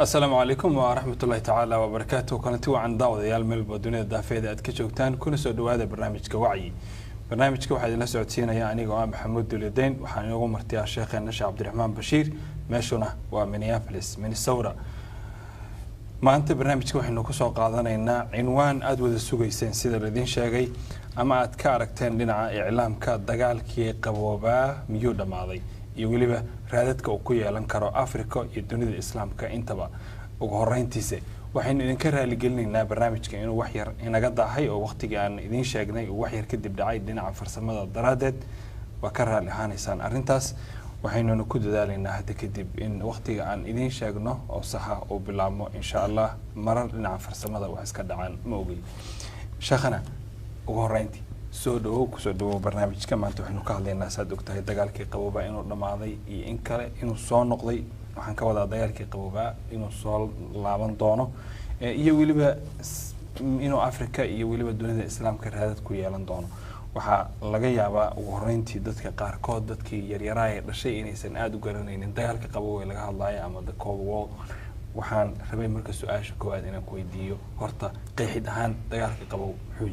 السلام عليكم ورحمة الله تعالى وبركاته. كنت عن دعوة يال ملبو دنيا دافيدة أتكشوكتان كنا سودو هذا برنامج كوعي. برنامج كوعي الناس عدسينا يعني قوام محمود دوليدين وحنيقوم مرتيا الشيخ النشا عبد الرحمن بشير ماشونا ومنيابلس من الثورة. ما أنت برنامج كوعي إنه كسو قاضنا إن عنوان أدود السوق يسين سيد الذين شاقي أما أتكاركتين لنا إعلام كدقال كي قبوبا ميودا ماضي. يقولي رادتك وكويا لنكرو أفريقيا يدوني الإسلام كإنتبا وهرين تيسي وحين نكرها اللي قلنا إن برنامج كأنه وحير هنا قد هاي أو وقت كان إذين شاقني وحير كدب دعاي دينا عن فرسمة الدرادد وكرها لهانيسان أرنتاس وحين نكود ذلك إن هذا كدب إن وقت كان إذين شاقنا أو صحة أو بالعمو إن شاء الله مرر لنا عن فرسمة وحس كدعان موجي شخنا وهرين تي سودو كسودو برنامج كمان أنتوا حنو كهذي الناس هدوك دجالك قبوبا إنه لماضي إن كله إنه صار نقضي وحن كوضع دجالك قبوبا إنه صار لعبان دونه يقولي بقى إنه أفريقيا يقولي بقى الدنيا الإسلام كرهات كويالان دونه وح لقيا بقى وهرنتي دتك قاركود دتك يريراي الشيء إني سنأدو قرنين إن دجالك قبوبا لقى الله أما دكوب وول وحن ربي مركز سؤال شكواد إنه كويديو هرتا قيحد هان دجالك قبوب حوي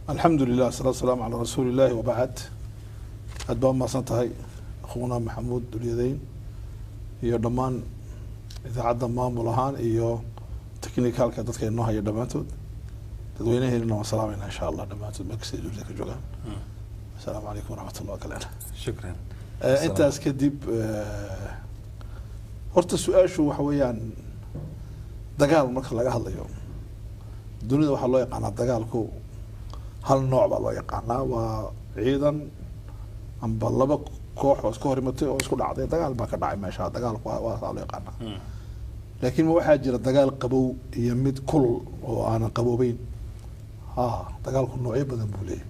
الحمد لله والصلاة والسلام على رسول الله وبعد أدبان ما صنتهاي أخونا محمود دوليدين iyo dhammaan idaacadda maamulahaan iyo technicalka dadka inoo haya dhammaantood dadweynaheena waan salaamayna insha Allah dhammaantood markasta dunida ka joogaan assalaamu calaykum waraxmatullahi wabarakatuh shukran intaas kadib horta su'aashu waxa weeyaan dagaal marka laga hadlayo dunida waxa loo yaqaanaa dagaalku hal nooc baa loo yaqaanaa waa ciidan amba laba koox oo isku horimatay oo isku dhacday dagaal baa ka dhacay meesha dagaalku waa loo yaqaanaa laakiin ma waxaa jira dagaal qabow iyo mid kulul oo aan qaboobayn dagaalku noocyo badan buu leeyahay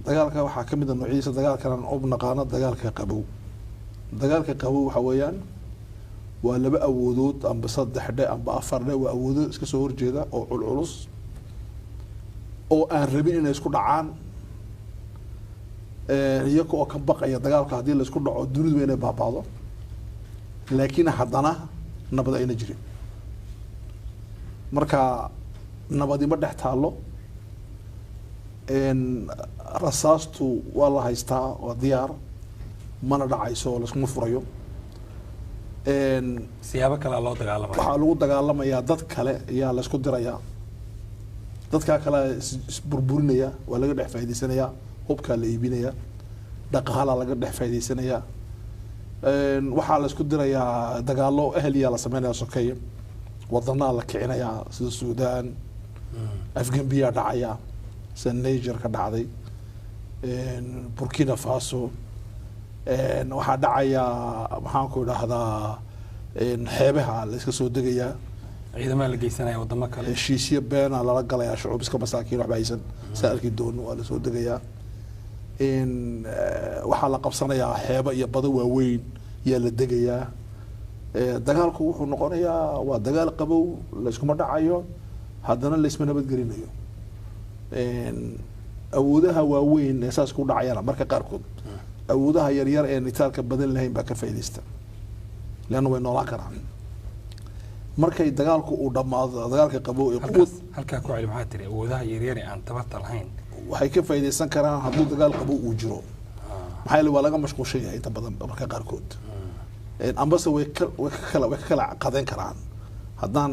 dagaalka waxaa ka mid ah noocyadiisa dagaalkan oo naqaano dagaalka qabow waxa weeyaan waa laba awoodood amba saddex dhe amba afar dhe waa awoodo iska soo horjeeda oo culculus oo aan rabin inay isku dhacaan iyaga oo ka baqaya dagaalka haddii la isku dhaco dunidu inay baabaado laakiin haddana nabad ayna jirin marka nabadi ma dhex taalo rasaastu waa la haystaa waa diyaar mana dhacayso oo laskuma furayo siyaabo kale loo dagaalamaya waxaa lagu dagaalamayaa dad kale ayaa la isku dirayaa dadka kale burburinaya waa laga dhex faa'iideysanayaa hubka la iibinaya dhaqaala laga dhex faa'iideysanayaa waxaa la isku dirayaa dagaalo ahliya la sameynaya sokeeye wadana la kicinaya sida Suudaan Afgambiya dhacaya sida Niger ka dhacday Burkina Faso waxaa dhacaya maxaan ku idhaahdaa xeebaha la iska soo degayaa ciidamada la geysanaya wadamo kale heshiisyo beena lala galaya shucuub iska masaakiin waxba haysan saalkii doon waa la soo degayaa waxaa la qabsanayaa xeebo iyo bado waaweyn yaa la degayaa dagaalku wuxuu noqonayaa waa dagaal qabow la iskuma dhacayo haddana la isma nabadgelinayo awoodaha waaweyn ee saas ku dhacayana marka qaarkood awoodaha yaryar ee nitaalka badan lahayn baa ka faa'iideysta leanna way noolaan karaan markay dagaalku uu dhamaado dagaalka qabow ee quwad halka ku cili maxaa tiri awoodaha yaryar ee aan tabarta lahayn waxay ka faa'iideysan karaan haddii dagaal qabow uu jiro maxaa yeelay waa laga mashquulshan yahay inta badan marka qaarkood ambase way kala qadeyn karaan haddaan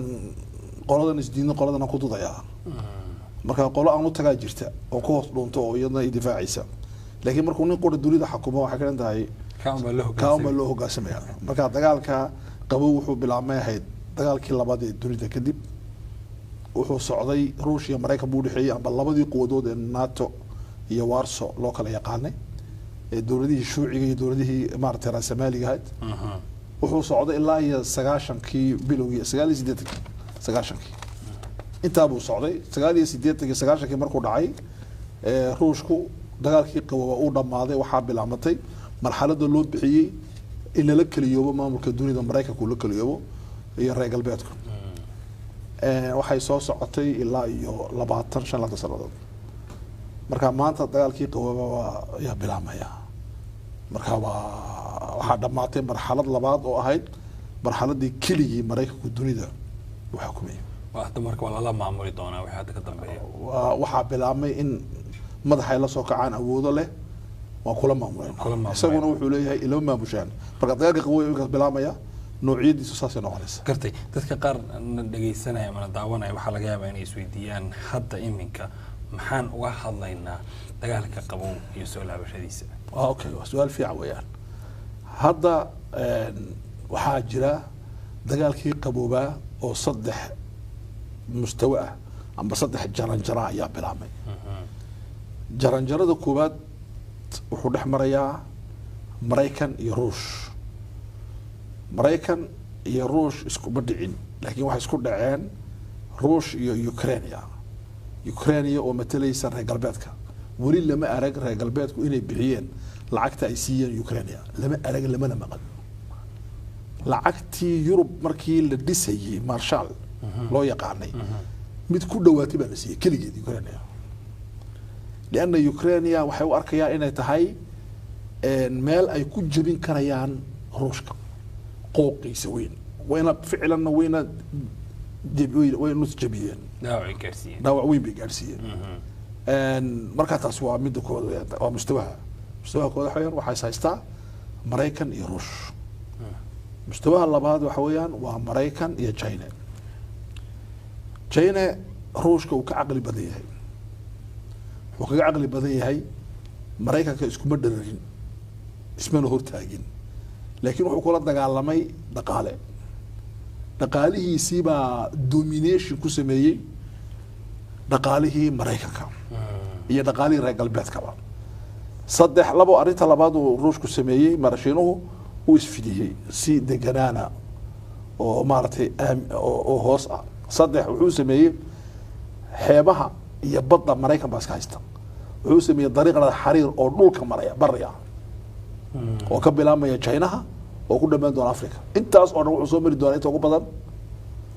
qoladan isdiidno qoladan ku dudayaa marka qolo aan u tagaa jirta oo ku hoos dhunto oo iyadana ay difaacaysa laakiin markuu nin qora dunida xukumo waxay ka tahay kaama loo hoggaansamaya marka dagaalka qabow wuxuu bilaabmay ahayd dagaalkii labaad ee dunida kadib wuxuu socday Ruushya Mareykan buu dhixiyay amba labadii quwadood ee NATO iyo Warsaw loo kala yaqaanay ee dawladihii shuuciga iyo dawladihii maartay Soomaaliga ahayd wuxuu socday ilaa iyo 90kii bilowgii 89kii inta buu socday 89kii markuu dhacay Ruushku dagaalkii qabow uu dhamaaday waxaa bilaabmatay marxaladda loo bixiyay in la kaliyoobo maamulka dunida Mareykanka la kaliyoobo iyo reer galbeedka waxay soo socotay ilaa iyo 25 sanadood marka maanta dagaalkii qabow ayaa bilaabmaya marka waxaa dhamaatay marxalad labaad oo ahayd marxaladii keligii maraykanku dunida uu xukumayay hadda marka waa lala maamuli doonaa wixii hadda ka dambeeya waxaa bilaabmay in madaxay la soo kacaan awoodo leh waa kula maamuleen isaguna wuxuu leeyahay ilama maamushaan marka dagaalka qabow ee bilaabmaya noocyadiisu saasay noqonaysa gartay dadka qaar dhageysanaya ama daawanaya waxaa laga yaabaa inay isweydiiyaan hadda iminka maxaan uga hadlaynaa dagaalka qabow iyo soo laabashadiisa okay waa su-aal fiican weeyaan hadda waxaa jira dagaalkii qaboobaa oo 3 mustawa ah amba 3 jaranjaro ayaa bilaabmay jaranjarada koowaad wuxuu dhex marayaa Maraykan iyo Ruush Maraykan iyo Ruush iskuma dhicin laakiin waxay isku dhaceen Ruush iyo Ukraine oo matalaysa reer galbeedka wali lama arag reer galbeedku inay bixiyeen lacagta ay siiyeen Ukraine lama arag lamana maqal lacagtii Yurub markii la dhisayay Marshall loo yaqaanay mid ku dhawaatay baa la siiyay kaligeed Ukraine لأن يوكرانيا waxay u arkayaan inay tahay meel ay ku jabin karayaan Ruushka qooqiisa weyn wayna ficlan wayna nus jabiyeen dhaawac weyn bay gaarsiiyeen marka taas waa mid kooda waa mustawaha kooda waxay haystaa Maraykan iyo Ruush mustawaha labaad waxa weeyaan waa Maraykan iyo China Ruushka uu ka aqli badan yahay وكذا عقلي بديه هاي مريكا كإسكو مدرين اسمه هرتاجين لكن هو كل دقالمي دقاله يسيبا دومينيشن كسمية دقاله مريكا كم هي دقالي رجال بيت كمان صدق لبو أريت لبعضه روش كسمية مرشينه هو يسفيديه سي دجنانا أو مارتي أو هوسا صدق هو سمية حيبها يبضع مريكا بس كايستا wuxuu sameeyay dariiqada xariir oo dhulka maraya bariya oo ka bilaabmaya China oo ku dhamaan doona Afrika intaas oo wuxuu soo mari doonaa inta ugu badan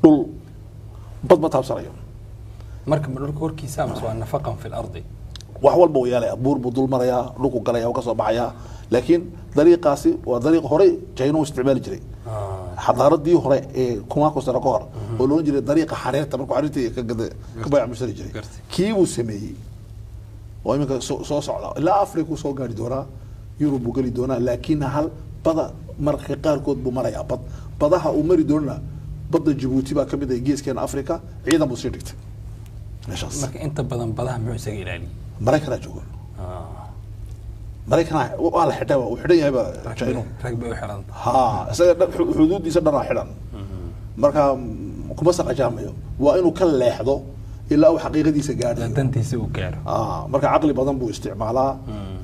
dhul bad ma taabsanayo marka dhulka horkiisa ama soo nafaqan fil ardi wax walba uu yaalay buur buu dul maraya dhulku galaya oo ka soo baxaya laakiin dariiqaasi waa dariiq hore China uu isticmaali jiray xadaaradii hore ee kuma ku sara qoor oo loo jiray dariiqa xariirta markuu xariirta ka baayac mushari jiray kii uu sameeyay وإمك سو صعدا لا أفريقيا سو قاري دونا يوروب قاري دونا لكن هل بدا مرخ قاركود بمريا بدها ومري دونا بدا جيبوتي بقى كبدا يجيس كان أفريقيا عيدا مصيرت نشاص لكن أنت بدها معسى إلالي مريكا راجعون مريكا وعلى حداوة وحدية هبا شاينو ركبة وحران حدود دي سدنا حران مركا كمسك أجامعه وإنه كل لاحظه إلا أو حقيقة دي سجارة دنتي سو كار مركا عقلي بدن بو استعمالها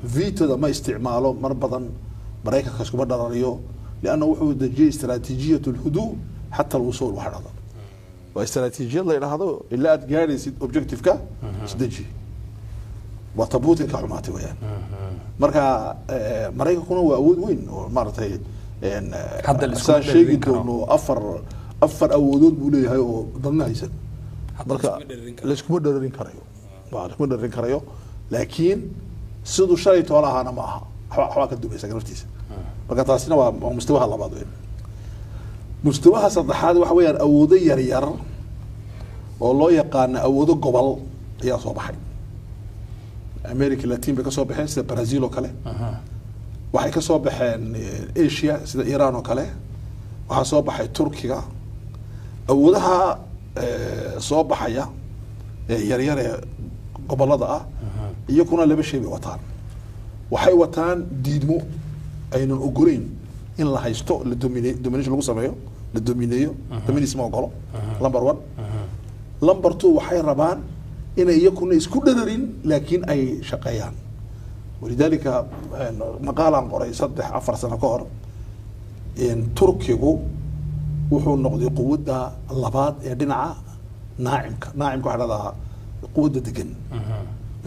فيتو ده ما استعماله مر بدن بريكا كسكو بدراريو لأنه وحو دجي استراتيجية الهدوء حتى الوصول وحرضا واستراتيجية الله هذا إلا أتجاري سيد أوبجكتيف كا سدجي وطبوت الكعماتي ويان مركا مريكا كونوا أود وين مرتين حتى الإسكان شيء إنه أفر أودود بولي هاي ضمنها يسد marka la isku dheerin karayo laakiin sidoo shalay toolahaana ma aha waxa ka dubaysa garaftiisa marka taasina waa mustawaha labaad weyn mustawaha saddexaad waxa weeyaan awoodo yar yar oo loo yaqaan awoodo gobol ayaa soo baxay America Latin bay ka soo baxeen sida Brazil oo kale waxay ka soo baxeen Asia sida Iran oo kale waxa soo baxay Turkiga awoodaha soo baxaya yar yar gobolada ah iyo kuna laba shay bay wataan waxay wataan diidmo aynan ogoleyn in la haysto la domination lagu sameeyo la domineeyo dominismo ogolo number 1 number 2 waxay rabaan inay iyakuna isku dhararin laakiin ay shaqeeyaan walidaalika maqaalan qoray 3-4 sano ka hor in Turkigu wuxuu noqday quwadda labaad ee dhinaca naacimka waxa la quwadda degan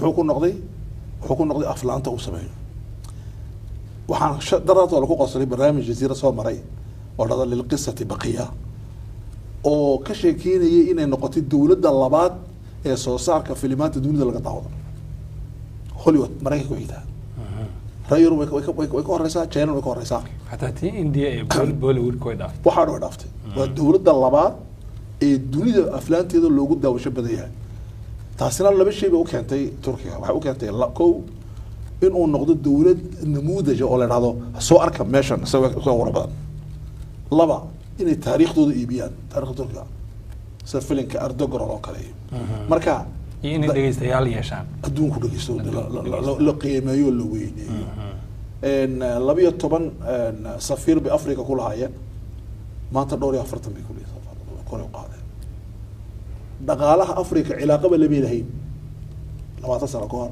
wuxuu ku noqday aflaanta uu sameeyo waxaan darato lagu qosray barnaamij jasiira soo maray oo dhada lil qissati baqiya oo ka sheekeynayay inay noqotay dawladda labaad ee soo saarka filimaanta dunida laga daawado Hollywood Mareykanka ku xigta رأيهم ويكون رئيسها China ويكون رئيسها حتى تي إنديا بوليوود كويدا waxaa dhow dhaaftay waa dawladda labaad ee dunida aflaanteeda loogu daawasho badan yahay taasina laba shay bay u keentay Turkiga waxay u keentay kow in uu noqdo dawlad namuudaja oo la yiraahdo soo arka meeshan soo war badan laba inay taariikhdooda iibiyaan taariikhda Turkiga sida filimka Erdogan oo kale marka in dhageystayaal yeeshaan adduunku dhageysto la qiimeeyo la weyneeyo labiyo toban safiir bay Afrika ku lahaayeen maanta dhowr iyo 40 bay ku leedahay kor u qaadeen dhaqaalaha Afrika cilaaqaba lama lahayn 20 sano ka hor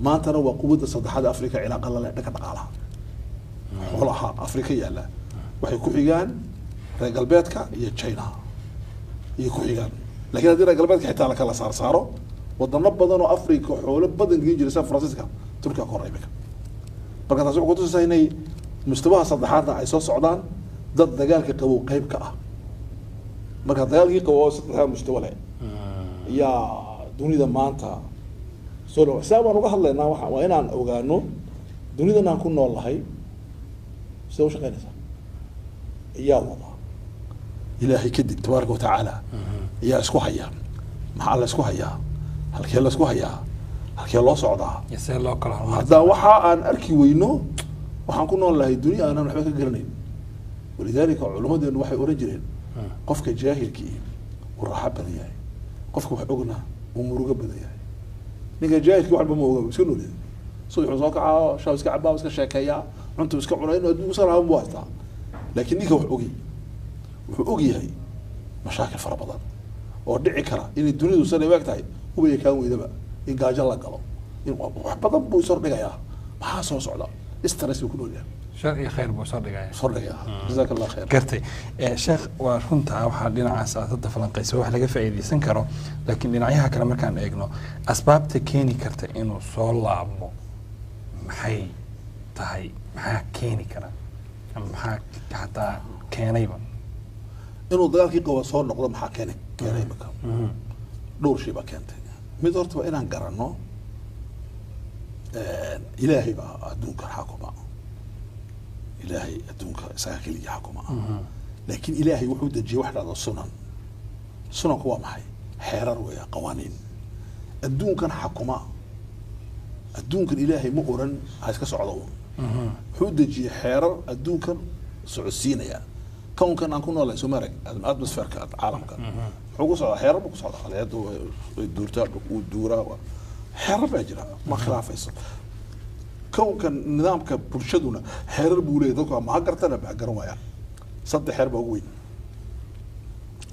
maantana waa quwadda saddexaad Afrika cilaaqa la leh dhaqaalaha xoolaha Afrika yaala waxay ku xigaan reer galbeedka iyo China iyo ku xigaan laakiin haddii reer galbeedka xitaa la kala saaro wadamo badan oo Afrika xoolo badan geyn jiray San Francisco Turkiga ka horeeyay marka taas wuxuu ku tusay inay mustawaha saddexaad ay soo socdaan dad dagaalka qabo qayb ka ah marka dagaalkii qabo saddexaad mustawa leh ya dunida maanta soo xisaabaan uga hadlaynaa waa inaan ogaano dunidan aan ku noolahay soo shaqeynaysa ya wada ilaahay kadib tabaaraka wa tacaala ya isku haya maxaa la isku hayaa halkee la isku hayaa halkee loo socdaa yasee loo kala hormar hadda waxa aan arki weyno waxaan ku noolahay dunia aan waxba ka garanayn walidaalika culumadeenu waxay oran jireen qofka jaahilkii uu raaxa badan yahay qofka wax ogna uu muruga badan yahay ninka jaahilkii waxba ma oga iska noolid soo wuxuu soo kacaa shaw iska cabaa iska sheekeeya cunto iska cunay inuu adduunka saraahan buu haystaa laakiin ninka wax ogi wuxuu og yahay mashaakil fara badan oo dhici kara inay dunidu san eeg tahay ubay kaan weydaba in gaajo la galo in wax badan buu soo dhigayaa maxaa soo socda stress ku noolyahay shar iyo khayr buu soo dhigayaa jazakallahu khayr gartay sheekh waa runta waxa dhinacaas aad falanqayso wax laga faa'iideysan karo laakiin dhinacyaha kale markaan eegno asbaabta keeni karta inuu soo laabmo maxay tahay maxaa keeni kara ama maxaa hataa keenayba inuu dagaalkii qabo soo noqdo maxaa keenay marka dhowr shay baa keentay mid horta waa inaan garanno ilaahay baa adduunka xakuma ilaahay adduunka isaga keliya xakuma laakiin ilaahay wuxuu dejiyay wax dhacdo sunanku waa maxay xeerar weeya qawaaniin adduunkan xakuma adduunkan ilaahay ma oran ha iska socdo wuxuu dejiyay xeerar adduunkan socodsiinaya كونكن أنكون ولا يسمى رك الأتموسفير كعالم كان حقوق صار حرب وصار على يده دورتها ودورة حرب أجرا ما خلاف يصير كونكن نظام كبرشدونا حرب ولا يذوق ما قرتنا بعقروا ويا صد حرب أقوي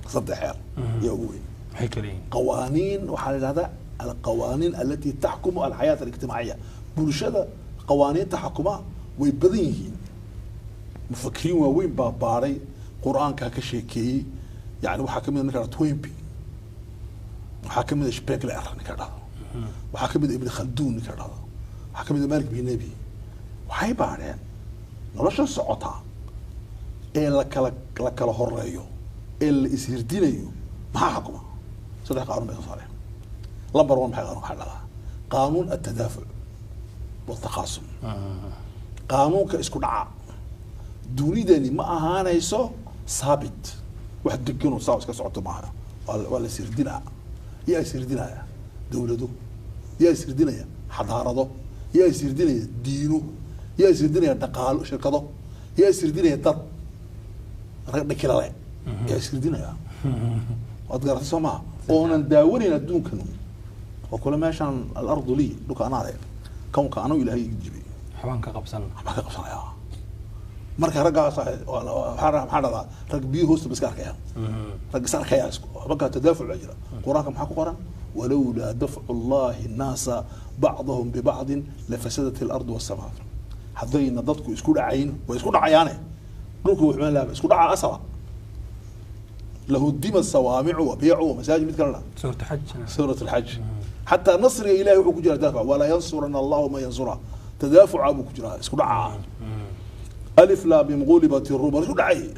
صد حرب يقوي هيكلين قوانين وحال هذا القوانين التي تحكم الحياة الاجتماعية برشدة قوانين تحكمها ويبذيهين مفكرين وين باباري قرآن كشيكي يعني وحكم من نكرة توينبي وحكم من شبيكلر نكرة وحكم من ابن خلدون نكرة وحكم من مالك بن نبي وحي بارين نلاش الصعوطة إلا كلا هريو إلا يصير دينيو ما حكمه صدق قانون بيصالح لمبر 1 محل حلها قانون التدافع والتقاسم قانون كاسكو دعاء دونيدني ما ahaanayso saabit wax degan oo saas ka socoto maaha wala sirdina yaa sirdinaya dawladu yaa sirdinaya xadaarado yaa sirdinaya diino yaa sirdinaya dhaqaalo shirkado yaa sirdinaya dad rag kale yaa sirdinaya wad gaarto Soomaa oonan daawanin adduunkan oo kula meeshan al-ardu li duka anaare kawnka anu ilaahay jibi xawaan ka qabsanaya marka raggaas waxaa dhada rag biyo hoosta iska arkaya rag iska arkaya marka tadaafuc baa jira quraanka maxaa ku qoran walawla dafcu allahi nnaasa bacdahum bibacdin lafasadat al-ardu was-samaa haddayna dadku isku dhacayn way isku dhacayaane dhulku wuxuu laaba isku dhaca asaba lahu dima sawaamicu wa biicu wa masaajid mid kale suurat al-hajj hatta nasri ilaahi wuxuu ku jira daafac wala yansurana allahu ma yansura tadaafuc abu ku jira isku dhaca ألف لا بمغولبة الروم شو دعي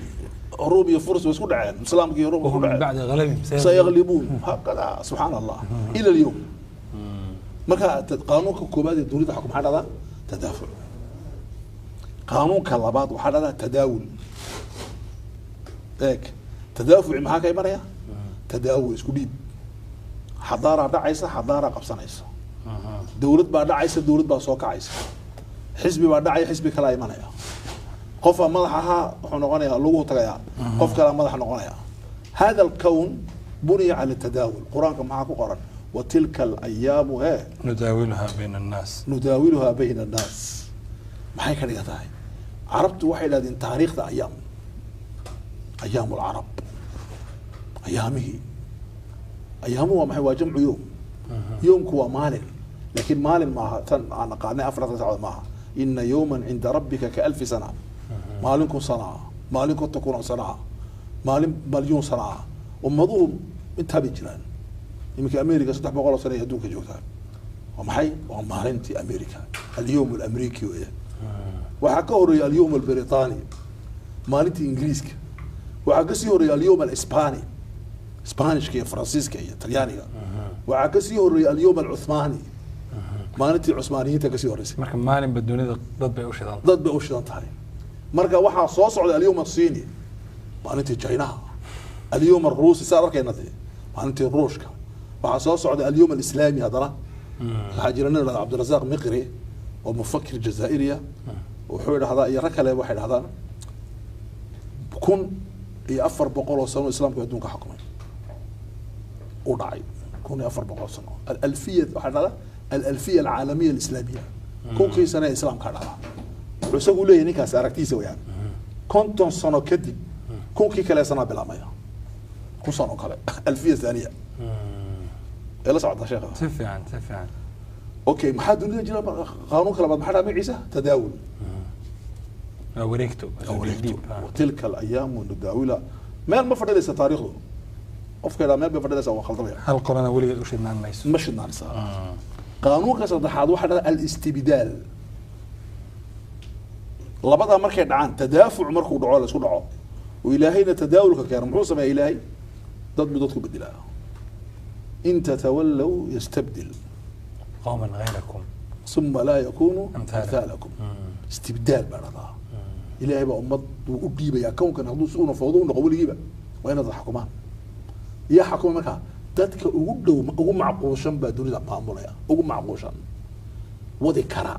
الروم يفرس وشو دعي الإسلام كي الروم وهم بعد غلبهم سيغلبون هكذا سبحان الله إلى اليوم ما كان قانون كوبادي الدولة تحكم هذا تدافع قانون كلابات وحال هذا تداول هيك تدافع معاك يا مريا تداول اسكو ديب حضاره دعيسه حضاره قبسنيسه دولت با دعيسه دولت با سو كعيسه حزبي با دعي حزبي كلا يمنيا قف مدحها وحو نقونيا لوغو تغيا قف كلا مدح نقونيا هذا الكون بني على التداول قرآنك معك قرآن وتلك الأيام هي نداولها بين الناس نداولها بين الناس ما هي كده تاعي عربت واحد هذه تاريخ أيام أيام العرب أيامه ما هو جمع يوم يوم هو مال لكن مال ما أنا قاعدين أفرط تعود معها إن يوما عند ربك كألف سنة مالكم صنعاء مالكم تكون صنعاء مليون صنعاء ومضوهم انتهى بالجنان يمكن أمريكا 700 سنة يدوك جوتها ومحي ومالنتي أمريكا اليوم الأمريكي وإيه وحكوري اليوم البريطاني مالنتي إنجليزك وحكسيوري اليوم الإسباني إسبانيش كي فرنسيس كي إيطالياني وحكسيوري اليوم العثماني مالنتي عثمانيين تكسيوري مركب مالين بدون ضد بأوشدان ضد بأوشدان تاني مركب وحا صوص على اليوم الصيني مالنتي تشاينا اليوم الروسي صار كينتي مالنتي الروشكا وحصوص على اليوم الإسلامي هذا حاجرنا عبد الرزاق مقري ومفكر جزائري وحول هذا يركله واحد هذا كون يأفر بقول سنة الإسلام كهدون كحكمه وداعي كون يأفر بقول سنة الألفية واحد هذا الألفية العالمية الإسلامية كون كي سنة الإسلام كهذا وسأقول له يعني كساركتي سويان كنتم سنة كذب كون كي كلا سنة بلا مايا كون سنة كلا ألفية ثانية إلا صعد شيخ تفعل اوكي ما حد يجي قانون كلام ما حد عيسى تداول وريكتو وتلك الايام نداولها ما المفروض تاريخه افكر ما بفرد سوا خلطه هل قرانا ولي وشدنا ميس مش الناس قانون كصدحاد واحد الاستبدال لبدا markay dhacaan tadaafuc markuu dhaco la isku dhaco oo ilaahayna tadaawulka keenay muxuu sameeyay ilaahay dad midodku bedilaa in tatawallaw yastabdil قوما غيركم ثم لا يكونوا امثالكم استبدال بعدها الهي بقى امد وديبه يا كون كان هدو سونا فوضونا قوليبا وين تحكمان يا حكومه marka dadka ugu dhow ugu macquushan baa dunida maamulaya ugu macquushan wadi kara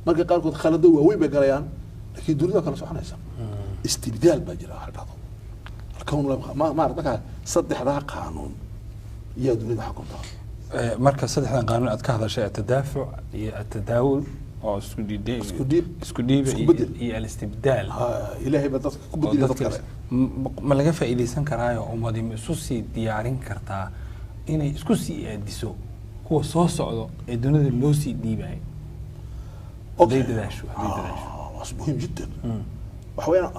marka qaarkood khalado waaweyn bay galayaan laakiin dunida kala soconaysa istibdaal baa jira hadado alkoon ma aragtaka saddexda qaanuun iyo dunida xukunta marka saddexdan qaanuun aad ka hadashay tadaafuc iyo tadaawul oo isku dhiib iyo al-istibdaal ilaahay baa dadka ku bedeli dadka ma laga faa'iideysan karaayo ummadi ma isu sii diyaarin kartaa inay isku sii aadiso kuwa soo socdo ee dunida loo sii dhiibay اوكي مهم جدا وحوينا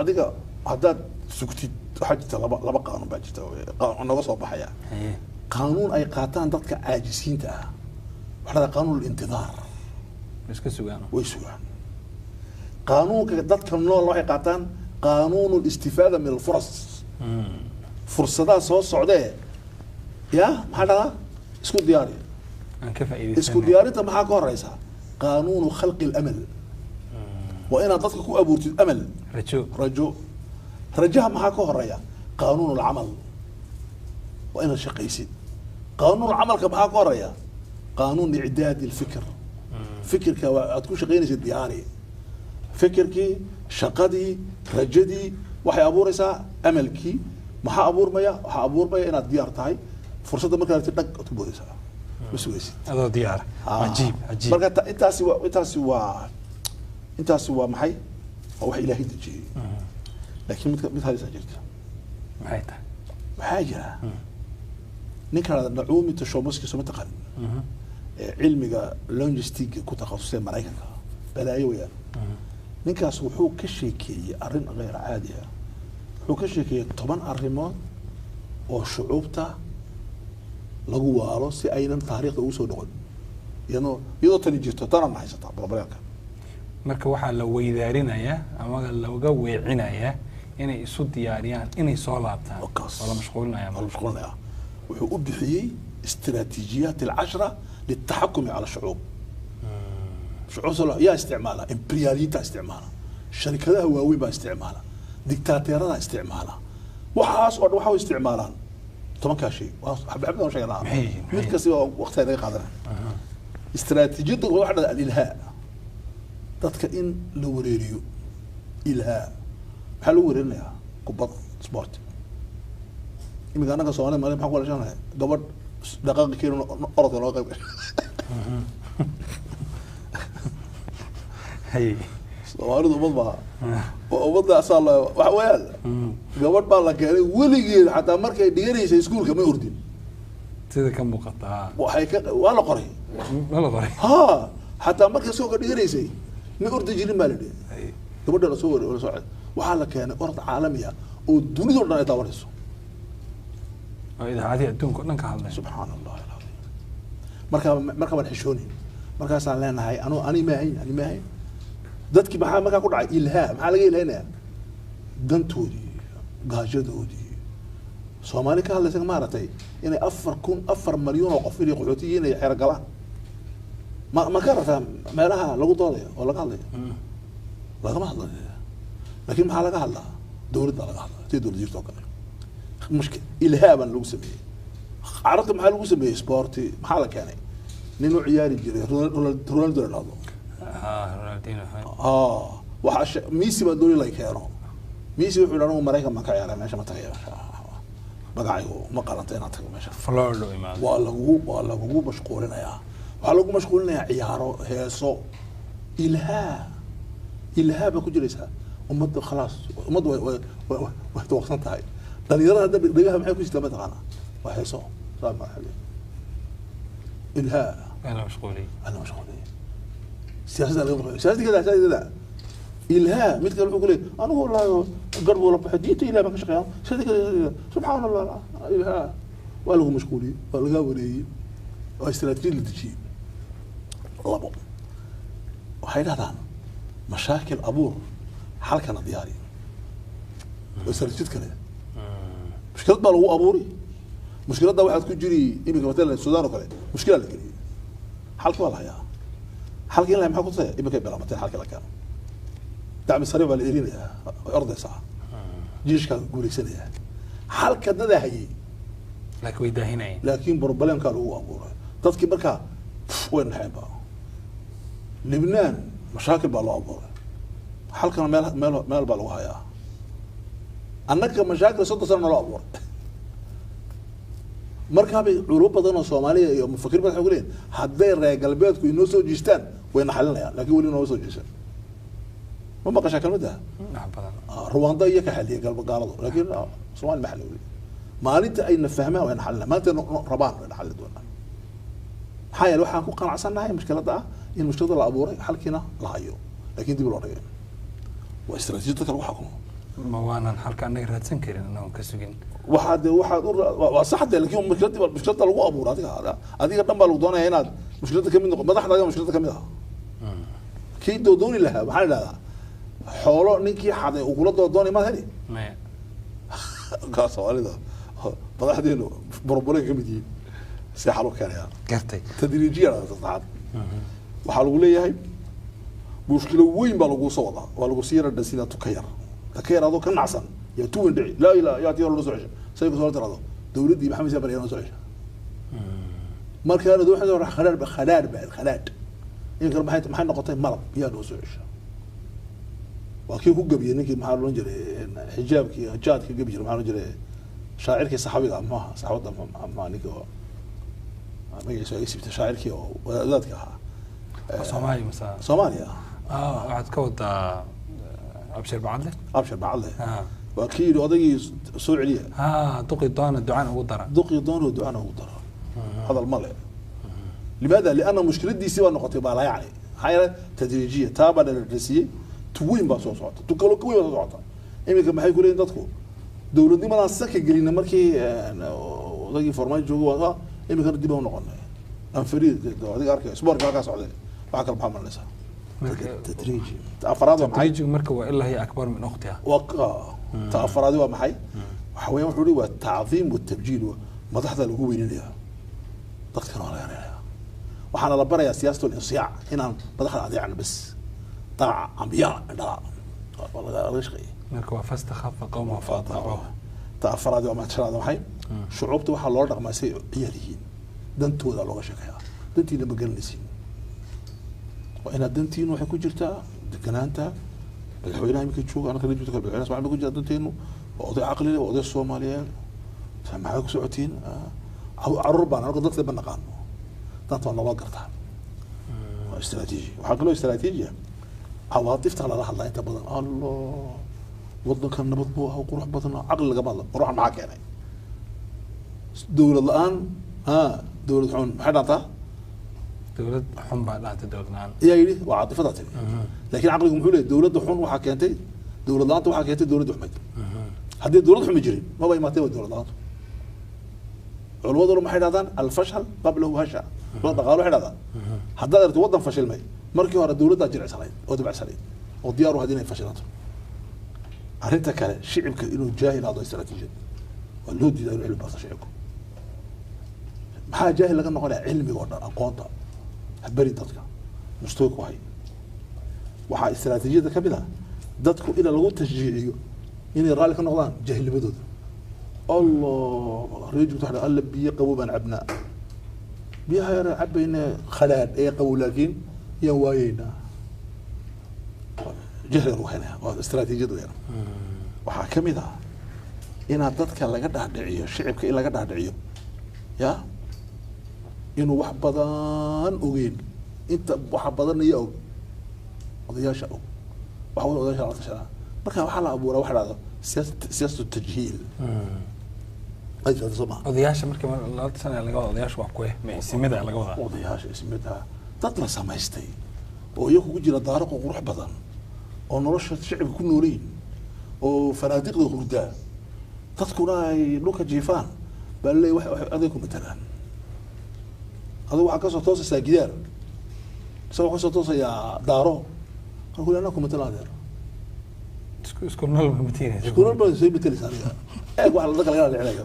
adiga hadaad sugtid waxa jirta laba qaanuun baa jirta qaanuun naga soo baxaya قانون أي قاتان ضدك عاجزين تاه وهذا قانون الانتظار بس كسوغان ويسوغان قانون ضدك من الله قاتان قانون الاستفادة من الفرص فرصة ده صوت سعودية يا هذا اسكو دياري اسكو دياري انت معاك الرئيسة قانون خلق الأمل وإنا ضدك كو أبورت الأمل رجاء معاك الرئيسة قانون العمل وإنا شقيسين قانون العمل كما قرية قانون إعداد الفكر فكرك وأتكون شقينيس الدياري فكرك شقدي رجدي وحي أبوريسا أملكي ما أبور ميا أبور ميا أنا ديار تاعي فرصة ما كانت تدق تبوريسا بس ويسي هذا ديار عجيب مرقت أنت سوا محي أو وحي إلهي تجي لكن مثل هذه سجلت محاجة ninka Naomi Chomsky soo taqaan cilmiga logistic ku takhasusay Mareykanka balaayo weeyaan ninkaas wuxuu ka sheekeeyay arin غير caadi ah wuxuu ka sheekeeyay 10 arrimood oo shucuubta lagu waalo si aynan taariikhda ugu soo noqon iyadoo tani jirto tana ma haysata barbarka marka waxa la weydaarinaya ama laga weecinaya inay isu diyaariyaan inay soo laabtaan wala mashquulinaya وحو بحيي استراتيجيات العشرة للتحكم على الشعوب shucuub salo yaa isticmaala imperialiyinta isticmaala sharikadaha waaweyn baa isticmaala dictateerada isticmaala waxaas oo dhan waxa u isticmaalaan tobankaa shay xabxabada aan sheegnaa mid kasta waqti ay qaadanaa استراتيجية واحدة الإلهاء dadka in la wareeriyo ilhaa maxaa lagu wareerinayaa kubad sport imika anaga Soomaaliya maalin maxaa ku walaashanahay gabadh dhaqaaqi keeno orodka loo qayb hay Soomaalidu ummadda asaal waxa weeyaan gabadh baa la keenay weligeed xataa markay dhiganaysay iskuulka ma ordin sida ka muuqata waxay ka waa la qoray ha xataa markay soo dhiganaysay ma ordi jirin baa la dhigay gabadha la soo wareeyo soo waxaa la keenay orod caalami ah oo dunida dhan ay daawanayso oo idaacadii adduunka dhan ka hadlay subhanallah marka waan xishoonin markaasaan leenahay ani ma hayn dadkii maxaa markaa ku dhacay ilhaa maxaa laga ilhaynaya dantoodii gaajadoodii Soomaali ka hadlaysa maaragtay inay 4 milyan oo qof inay qaxootiyiin ay xeer galaan ma ka rabtaa meelaha lagu doodayo oo laga hadlayo lagama hadlayo laakiin maxaa laga hadlaa dowladda laga hadlaa tii dowladda jirto kale mushkil ilhaaban lagu sameeyay carabta maxaa lagu sameeyay sporti maxaa la keenay nin u ciyaari jiray Ronaldo waxa Messi baa doonay la keeno Messi wuxuu dhaanay Mareykan ma ka ciyaaray meesha ma tagay magacaygu ma qaranta inaad tago meesha Florida imaan waa lagu mashquulinayaa waxa lagu mashquulinayaa ciyaaro heeso ilhaa ba ku jiraysa ummadda khalaas ummadda way tawaqsan tahay dhalinyarada hadda dhigaha maxay ku jirtaa mataqaana waa heeso saama xali ilhaa ana mashquuli siyaasadda ilhaa mid kale wuxuu ku leeyahay anigu wallaahi garb wala baxdiinta ilaa ma ka shaqeeyaan sidii subhanallah ilhaa waa lagu mashquuliyay waa laga wareeyay waa istiraatiiji la dejiyay labo waxay dhahdaan mashaakil abuur halkana diyaari istiraatiijid kale mushkilad baa lagu abuuri mushkiladda waxaad ku jiri imika matala Suudaan oo kale mushkilad la geliyay halkii waa la hayaa halkii in la maxaa ku tahay imika bilaabatay halkii la keeno دعم السريع والإيرانية أرض صح جيش كان يقول سنة حال كذا هي لكن ويدا هنا لكن بربلان كانوا هو أموره تذكر بركة وين حيبة لبنان مشاكل بالله أموره حال كان مال بالله هيا أنك مشاكل 6 سنة لا أمور مركب أوروبا ضمن الصومالية يوم مفكر بالحقولين حدين رجال بيتكم ينوسوا جيستان وين حلنا يعني لكن ولي نوسوا جيستان ما بقى شكل مده رواندا هي كحليه قلب قالوا لكن سؤال محلي ما انت اي نفهمها وين حلنا ما انت ربان وين حل دونا حايل waxaan ku qanacsanahay mushkilada in mushkilada la abuuray halkina la hayo laakiin dib loo dhigay waa istiraatiijiyad kale waxa ku ma waanan halka anaga raadsan karin inaan ka sugin waa saxda laakiin mushkilada lagu abuuray adiga dhan baa lagu doonaya inaad mushkilada kamid noqo madaxda mushkilada kamid ah kii dooni lahaa waxa la dhahaa xoolo ninkii xaday uu kula doonay ma heli ka Soomaalida madaxdeenu burburay kamid yihiin si xalo keenaya gartay tadriijiya taad waxa lagu leeyahay mushkilo weyn baa lagu soo wadaa waa lagu siira dhasina tukayar adoo ka nacsan ya tuwan dhici la ilaa ya tiyo loo soo cesho say ku soo tirado dawladii maxamed sabar ayaan soo cesho markaa dad waxa khalaad in kale maxay noqotay malab yaa loo soo cesho وكيف هو قبي إنك محل رنجري حجابك جادك قبي محل رنجري شاعرك صحابي ما صحابي ما نيكو ما يسوي اسم شاعرك وذاتك صومالي مثلا صوماليا واحد كود أبشر بعله وأكيد وضعي سوريا دقي دون الدعاء ودرا هذا الملء لماذا؟ لأن مشكلة دي سوى النقطة بالله يعني هاي تدريجية تابعة للرئيسية توين بس صوت تكلو كوي بس صوت إمي كم حي يقولين تدخل دولة دي ما نسك جرينا مركي ضاقي فرمان جوا إمي كانوا دي بهون قلنا أم فريد هذيك أركي سبور كذا سعودي بعكر محمد نسا تدريجي تأفراد تدريجي مركب وإلا هي أكبر من أختها وقع تأفراد ومحي وحوي وحولي والتعظيم والتبجيل ما تحت له هو بيننا ضغط كانوا على يعني waxaana la barayaa siyaasatul insiyaac inaan madaxda adeecno bas daaca ambiyaa dhalaa laga shaqeeyay marka waa fastakhafa qawma faatacuuh ta afraad waa maasharaad waxay shucuubta waxaa loo dhaqmaa say ciyaar yihiin dantooda looga sheekeeyaa dantiina ma garanaysiin waa inaad dantiinu waxay ku jirtaa deganaanta madaxweynaha iminka jooga anaka joogta kale madaxweynaha Soomaaliya ku jira danteenu waa oday caqli leh waa oday Soomaaliyeed maxay ku socotiin caruur baan anagu dadka ma naqaano danta waa loo gartaa waa istiraatiiji waxaa kaloo istiraatiijiya عواطفta lala hadlaa inta badan allah wadankan nabad buu ahaa qurux badan caqli laga hadla ruuxan maxaa keenay dowlad la-aan dowlad xun maxay dhaantaa dowlad xun baa dhaantay dowlad la-aan iyaa yidhi waa caatifada tiri laakiin caqligu muxuu leeyahay dowladda xun waxaa keentay dowlad la-aanta waxaa keentay dowladda xumayd haddii dowlad xumi jirin maba imaatay waa dowlad la-aantu culimaduna maxay dhahdaan alfashal qablahu hasha la dhaqaalo waxay dhahdaan haddaad aragto waddan fashilmay markii hore dowladdaa jilicsanayd oo dibacsanayd oo diyaar u had inay fashilanto arrinta kale shicibka inuu jaahil hado istaraatiijiyad waa loo diidaa inuu cilmi barto shicibku maxaa jaahil laga noqonaya cilmiga oo dhan aqoonta habari dadka mustawi ku hay waxaa istaraatiijiyadda ka mid ah dadku in lagu tashjiiciyo inay raalli ka noqdaan jaahilnimadooda allah reejibta waxa alla biyo qabow baan cabnaa biyaha yar cabayna khalaad ee qabow laakiin yaan waayeynaa jahli lagu keenaya waa istaraatiijiyad weyn waxaa ka mid ah inaad dadka laga dhaadhiciyo shicibka in laga dhaadhiciyo ya inuu wax badan ogeyn inta waxa badan iyo og odayaasha og waxa weyn odayaasha la tashanaa marka waxaa la abuuraa waxa dhahdo siyaasatu tajhiil odayaasha marka la tashanaya laga wada odayaasha waa kuwe ma isimida laga wadaa odayaasha ismida dad la samaystay oo iyagu ku jira daariqo qurux badan oo nolosha shicibka ku noolayn oo fanaadiqda hurdaa dadkuna ay dhulka jiifaan baa leey wax aday ku matalaan adigu waxaa kasoo toosaysaa gidaar isagoo kasoo toosayaa daaro markuu leena ku matalaan adeer isku nool ma matiinaysa isku nool baa soo matalaysaa adiga eeg wax dadka laga dhicinayo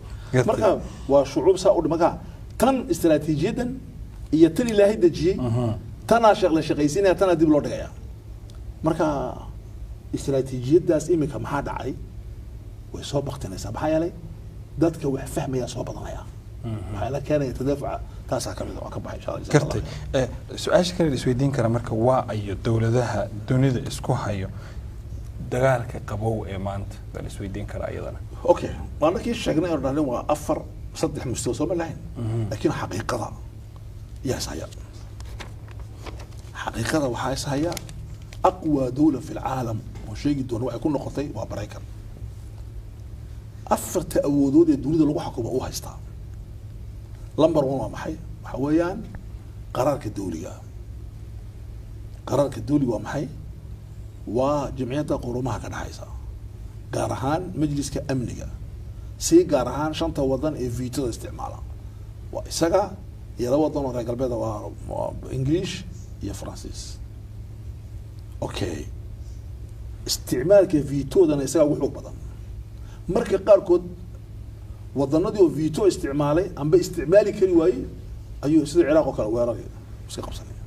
marka waa shucuub saa u dhimaka tan istaraatiijiyadan iyo tan ilaahay dejiyey tanaa la shaqaysiinaya tanaa dib loo dhigaya marka istaraatiijiyadaas iminka maxaa dhacay way soo baktinaysaa maxaa yeelay dadka wax fahmaya soo badanaya maxaa la keenaya tadaafuca taasaa kamid waa ka baxay insha allah kartay su-aasha kale isweydiin kara marka waa ayo dowladaha dunida isku hayo dagaalka qabow ee maanta bal isweydiin kara iyadana okay waana kii sheegnay oo dhalin waa afar saddex mustawa soo ma lahayn laakiin xaqiiqada yaa ishaya xaqiiqada waxaa ishaya aqwa dowla fi lcaalam oo sheegi doona waxay ku noqotay waa maraykan afarta awoodood ee dunida lagu xukumo u haystaa lamber one waa maxay waxa weeyaan qaraarka dawliga waa maxay waa jamciyadda qurumaha ka dhaxaysa gaar ahaan majliska amniga si gaar ahaan shanta wadan ee viitada isticmaala waa isaga iyo laba wadan oo reer galbeeda waa english iyo faransiis okay isticmaalka viitoodana isagaa ugu xoog badan marka qaarkood wadanadii oo viito isticmaalay amba isticmaali kari waayey ayuu sida ciraaq oo kale weeraraya iska qabsanaya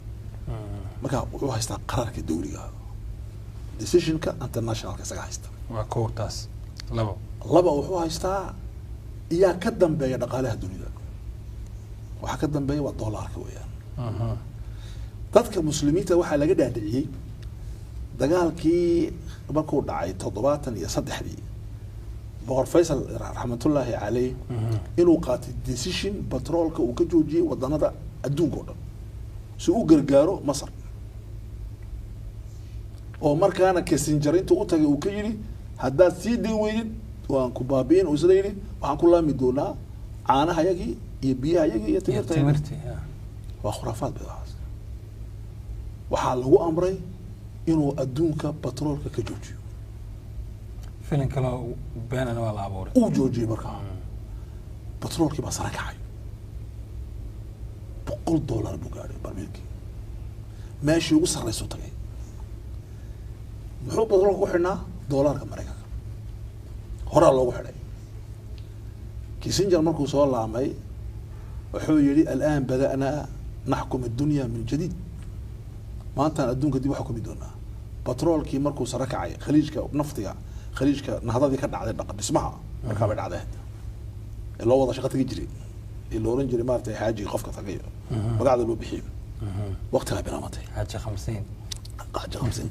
marka wuxuu haystaa qaraarka dawliga decisionka internationalka isaga haysta waa kow taas laba wuxuu haystaa iyaa ka dambeeya dhaqaalaha dunida waxaa ka dambeeya waa doolarka weeyaan dadka muslimiinta waxaa laga dhaadhiciyey dagaalkii markuu dhacay 73 boqor faysal raxmatullaahi caleyh inuu qaatay decision batroolka uu ka joojiyey wadanada adduunka oo dhan si uu gargaaro masar oo markaana Kissinger intuu u tagay uu ka yiri haddaad sii day weydid waan ku baabiin oo isla yiri waxaan ku laami doonaa caanaha yagii iyo biyaha yagii iyo timirta waa khuraafaad bidaas waxaa lagu amray inuu adduunka batroolka ka joojiyo filan kale been ana la abuuray uu joojiyay markaa batroolkii baa sare kacay $100 buu gaaray barmeelkii meeshii ugu sarreyso tagay muxuu batroolka ku xidhnaa doolarka maraykanka horaa loogu xidhay Kissinger markuu soo laamay wuxuu yidhi al'aan bada'naa نحكم الدنيا من جديد ما أنت الدنيا دي وحكم الدنيا بترول كي مركو سركعي خليجك نفطيا خليجك نهضة دي كنا عادين نقد اسمها مركب عادات اللي هو وضع شغلة يجري اللي اورنجري مارتي حاجي قفكه ثقيل وقاعد له بحيل وقتها برامتي حاجه 50 حاجه 50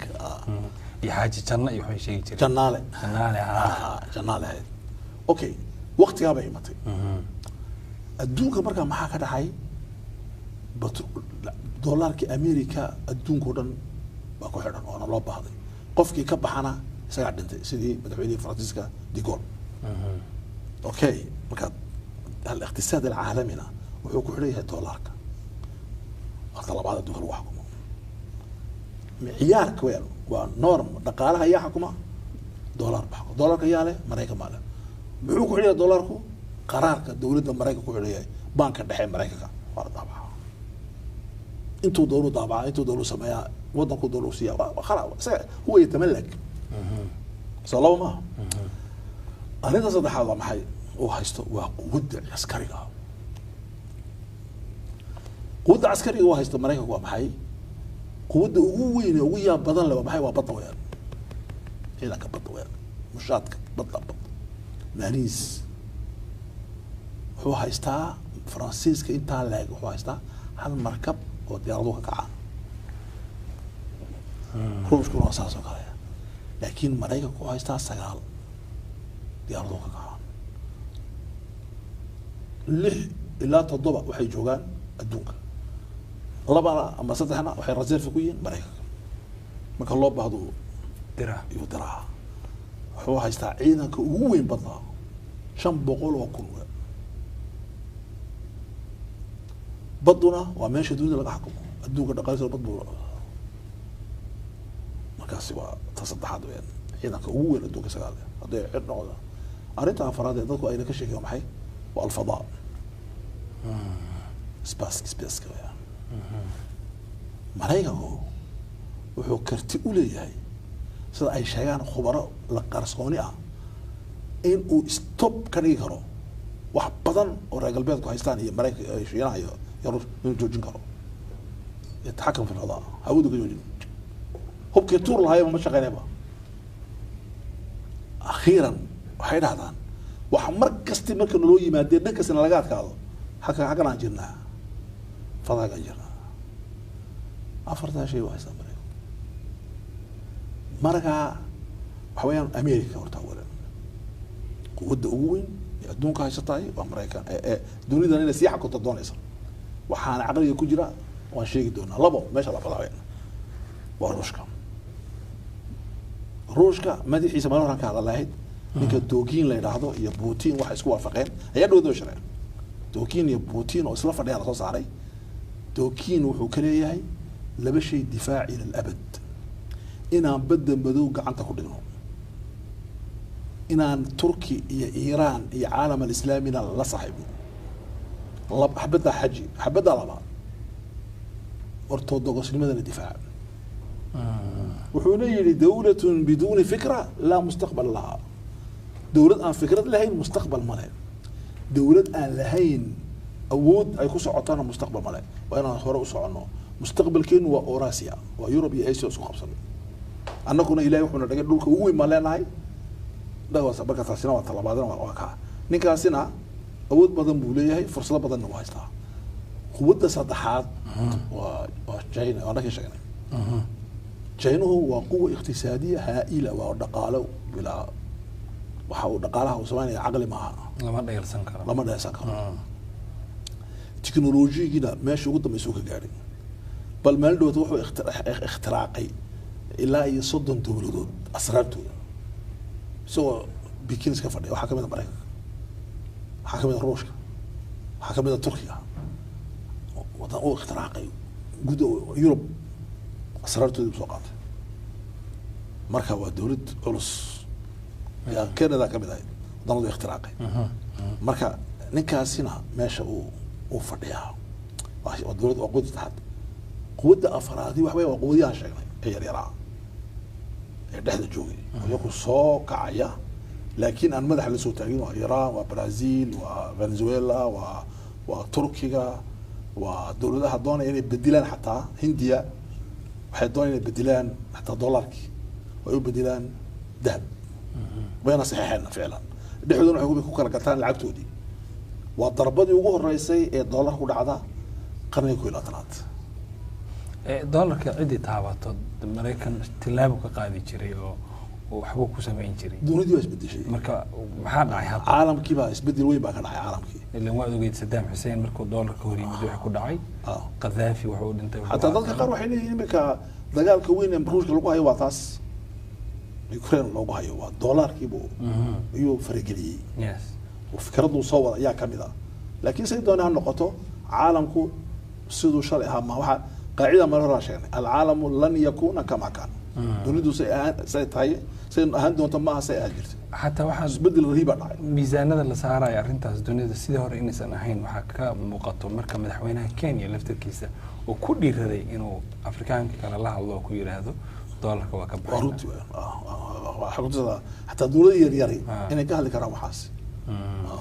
يا حاجه جنة iyo waxay sheegi jireen جناله جناله اوكي وقتها بيمتي adduunka marka maxaa ka dhaxay dollarka America adduunka dhan baa ku xidhan oo loo baahday qofkii ka baxana isaga dhintay sidii madaxweynaha Faransiiska de Gaulle اوكي marka الاقتصاد العالمي wuxuu ku xidhay dollarka طلبات الدول وحكمه معيار كويل ونورم دقالها يا حكمه دولار بحكم دولار كياله مريكا ماله محو كحليه دولاركو قرارك دولة مريكا كحليه بانك دحي مريكا ولا طابعه انتو دولو طابعه انتو دولو سمايا ودنكو دولو سيا خلاص هو يتملك صلوا ما انا صدح هذا محي وهيستو وقود عسكريه قوة عسكرية وهاي استمرارها هو محي قوة وين ويا بدن لو محي وبطة ويا هنا كبطة ويا مشات بطة ماليس هو هايستا فرانسيس كإنت لاج هو هايستا هالمركب وديارضوها كعان روش كلها أساسه كذا لكن مريكا هو هايستا سجال ديارضوها كعان لح إلا تضبط وحي جوجان الدنيا لبا أما صدقنا وحي رزيل في كوين مريكا ما كان الله بعضه يدرع هو هيستعيدنا كوين بطا شن بقول وكل بدنا وماشي دون لك حكم الدوق الدقائق البدو ما كان سوى تصدح هذا يعني إذا كوين الدوق سجال هذا عندنا هذا أريتها فرادة ذكوا أين كشيء يوم حي والفضاء سباس كويا maraykanku wuxuu karti u leeyahay sida ay sheegaan khubaro la qarsooni ah in uu stop ka dhigi karo wax badan oo reer galbeedku haystaan iyo maraykanka ay shiinaha iyo inuu joojin karo yataxakam fi alfadaa hawadu ka joojin hubkii tuur lahaayba ma shaqeynayba akhiiran waxay dhahdaan wax mar kasti marka naloo yimaadee dhan kastana laga adkaado xaggan aan jirnaa fadaagaan jirnaa أفرتها شيء واحد أمريكا مركا حوالي أمريكا ورتاولا قوة أوين يدون كاي ستاي وأمريكا دوني داني نسيحة كنت دون إسر وحان عقلي كجرا وشيء دون لبو ماشي الله فضاوين روشكا ما دي حسب ما نحن كهذا الله إنك توكين لا يلاحظوا يا بوتين واحد يسكوا فقين هي دو شرين توكين يا بوتين وإسلا فدي على صوص علي توكين وحكريه هاي لبا شيء دفاع إلى الأبد إنا بدن بدوق عن تقولنا إنا تركي يا إيران يا عالم الإسلامي لا صاحب الله حبتها حجي حبتها لبا أرتودوغوس لماذا الدفاع وحولي لدولة بدون فكرة لا مستقبل لها دولة أن فكرة لهين مستقبل مالها دولة أن لهين أود أي كوسع عطانا مستقبل مالها وأنا هو أسوع عنه مستقبل كين وأوراسيا ويوروبيا آسيا وسوق خمسة أنا كنا إلهي وحنا نقول لك هو ما لنا هاي ده هو سبكة ثلاثين وطلع بعدين وكا نكاسينا أود بدن بوليه هاي فرصة بدن نواجهها قوة صدحات وجاينا وأنا كشجنا جاينا هو قوة اقتصادية هائلة ودقالة بلا وحاول دقالها وسواني عقل معها لما ده يلسنكر تكنولوجيا كده ماشي قدام يسوق جاري بل ما له توحو اختراقي إلا يصدم دولود أسرارته سو بيكينس كفردي وحكم أمريكا حكم روسيا حكم تركيا وضع اختراقي جود يوروب أسرارته بسوقات مركب ودولد أولس يا كندا كبداية ضمن اختراقي مركب نكاسينا ماشي وفرديها ودولد وقود تحت قوة أفرادي وحوي وقودي عشان هي يرى ده الجوي يكون سوق عيا لكن أنا مدح اللي سوتاجين وإيران وبرازيل وفنزويلا وتركيا ودولتها doonaya inay bedilaan xataa Hindiya waxay doonayaan inay bedilaan xataa dollarkii way u bedilaan dahab wayna saxiixeen ficlan dhexdooduna waxay ku kala gataan lacagtoodii waa darbadii ugu horeysay ee dollar ku dhacda qarniga 12aad dollarka cidii taabato Mareykan tilaabo ka qaadi jiray oo waxba ku sameyn jiray dunidii waa isbedeshay marka maxaa dhacay hadda caalamkii baa isbedel weyn baa ka dhacay caalamkii ilaa waa ogeyd Saddam Hussein markuu dollarka hor yimid waxa ku dhacay Qadaafi wuxuu dhintay hatta dadka qaar waxay leeyihiin imika dagaalka weyn ee Ruushka lagu hayo waa taas Ukraine lagu hayo waa dollarkii buu iyo farageliyay yes وفكرته صور يا كاميرا لكن سيدنا نقطه عالمكو سيدو شرع ما واحد قاعده مره شيء العالم لن يكون كما كان نريد سيتاي سين هندون ما سيأجر حتى واحد بدل رهيبه ميزانada la saarayo arintaas dunida sidii hore inaysan ahayn waxa ka muuqato marka madaxweynaha Kenya laftirkiisa oo ku dhiiraday inuu Afrikaanka kala la hadlo ku yiraahdo dollarka waa ka baxay حتى dawladda yar inay ka hadli karaan waxaas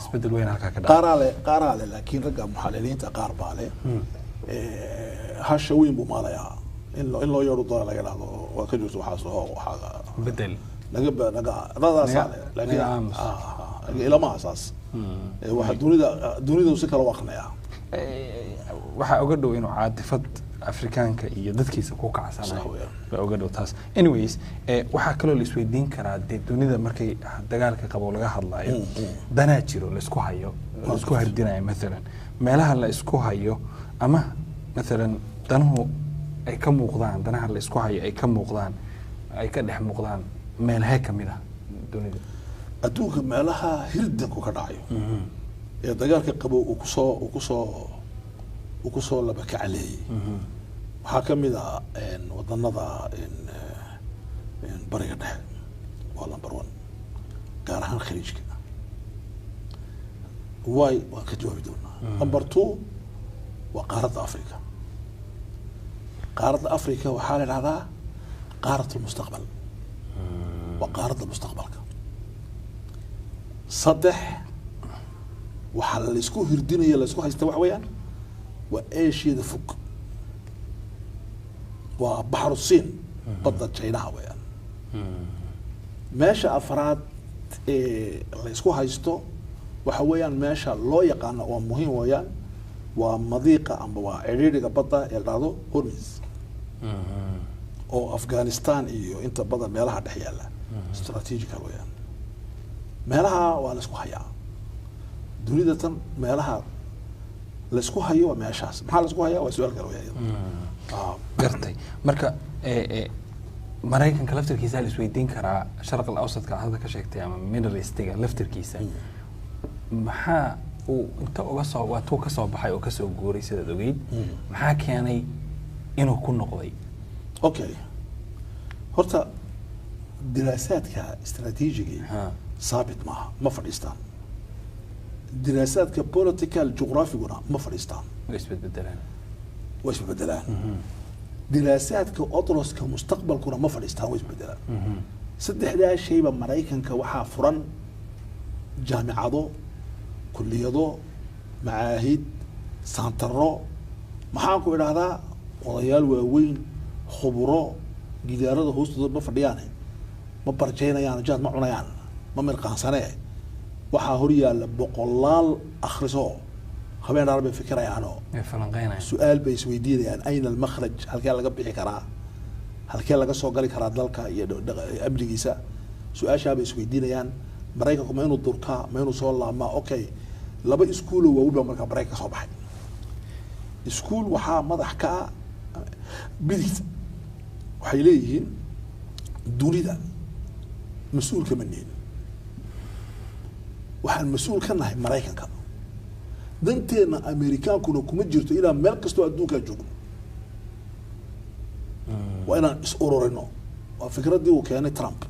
isbedel weyn halka ka dhacay qaaraale laakiin ragga muxalliliinta qaar baa leh hasha weyn buu maalayaa in loo yeero dollar laga dhado waa ka jirto waxaas oo waxa bedel naga laakiin ila ma asaas waxa dunida si kala waqnaya waxa uga dhow inuu caadifad Afrikaanka iyo dadkiisa ku kacsanayo waa uga dhow taas anyways waxa kale oo la isweydiin karaa dunida markay dagaalka qabo laga hadlayo dana jiro la isku hayo la isku hardinayo mesela meelaha la isku hayo ama mesela danahu ay ka muuqdaan danaha la isku hayo ay ka muuqdaan ay ka dhex muuqdaan meelaha kamida dunida adduunka meelaha hirdanku ka dhacayo ee dagaalka qabo uu ku soo laba kacaleeyay waxaa ka mid ah wadanada bariga dhexe waa number 1 gaar ahaan khaliijka way waa ka jawaabi doonaa number 2 waa qaaradda Afrika waxaa la yidhahdaa qaaradda mustaqbal waa qaaradda mustaqbalka 3 waxaa la isku hirdinaya la isku haysta wax weeyaan وإيشيا فوق وبحر الصين بدأ تشينها ويان ماشى أفراد اللي يسكوها يستو وحويان ماشى لو يقان ومهم ويان ومضيقة أم وعريرة بدأ يلعبوا هرمز أو أفغانستان إيو أنت بدأ مالها دحيالة استراتيجيكال ويان مالها وأنا سكوها يا دريدة مالها la isku hayo waa meeshaas maxaa la isku hayaa waa su'aal kale weeyaan gartay marka Mareykanka laftirkiisa la isweydiin karaa sharq al-awsadka hadda ka sheegtay ama Middle East-ga laftirkiisa maxaa uu inta uga soo waatuu ka soo baxay oo ka soo guuray sida ogeyd maxaa keenay inuu ku noqday okay horta diraasaadka istiraatiijiga saabit ma fadhiistaan دراسات كبوليتيكال جغرافيا ما فريستان ويش بدلان دراسات كأطرس كمستقبل كنا ما فريستان ويش بدلان سد 11 شيء بمرايكن كوحا فرن جامعة كلية معاهد سانترو محاكو إلى هذا وضيال وين خبراء جدارة هوست ما فريانه ما برجينا يعني جات معنا يعني ما مرقان سنة waxaa hor yaala boqolaal akhriso habeen arbe fikirayaan oo su'aal bay isweydiinayaan ayna al-makhraj halkee laga bixi karaa halkee laga soo gali karaa dalka iyo amnigiisa su'aasha bay isweydiinayaan Mareykanku ma inuu durka ma inuu soo laama okay laba iskuul oo waaweyn marka Mareykanka soo baxay iskuul waxaa madax ka bilis waxay leeyihiin dunida mas'uul ka maneen waxaan mas'uul ka nahay Mareykanka danteena Ameerikaankuna kuma jirto ilaa meel kasto adduunka joogno waa inaan is ururino waa fikradii uu keenay Trump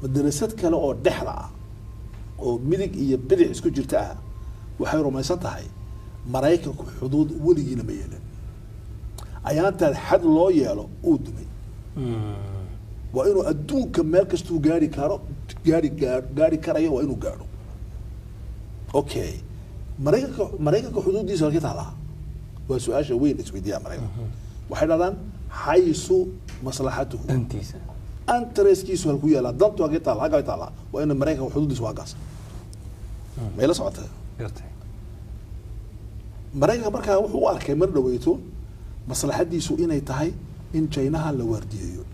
madrasad kale oo dhexda ah oo midig iyo bidix isku jirta ah waxay rumaysan tahay Mareykanku xuduud weligiina ma yeelan ayaantan xad loo yeelo uu dumay waa inuu adduunka meel kastuu gaari karayo waa inuu gaaro okay maraykanka xuduudiisa halkee taalaa waa su-aasha weyn isweydiiyaa maraykanka waxay dhahdaan xaysu maslaxatuhu dantiisa antareskiisu halku yaalaa dantu halkee taala halkaa taalaa waa ina maraykanka xuduudiisa waa gaas may la socotay gartay maraykanka markaa wuxuu u arkay mar dhaweyto maslaxadiisu inay tahay in jaynaha la waardiyeeyo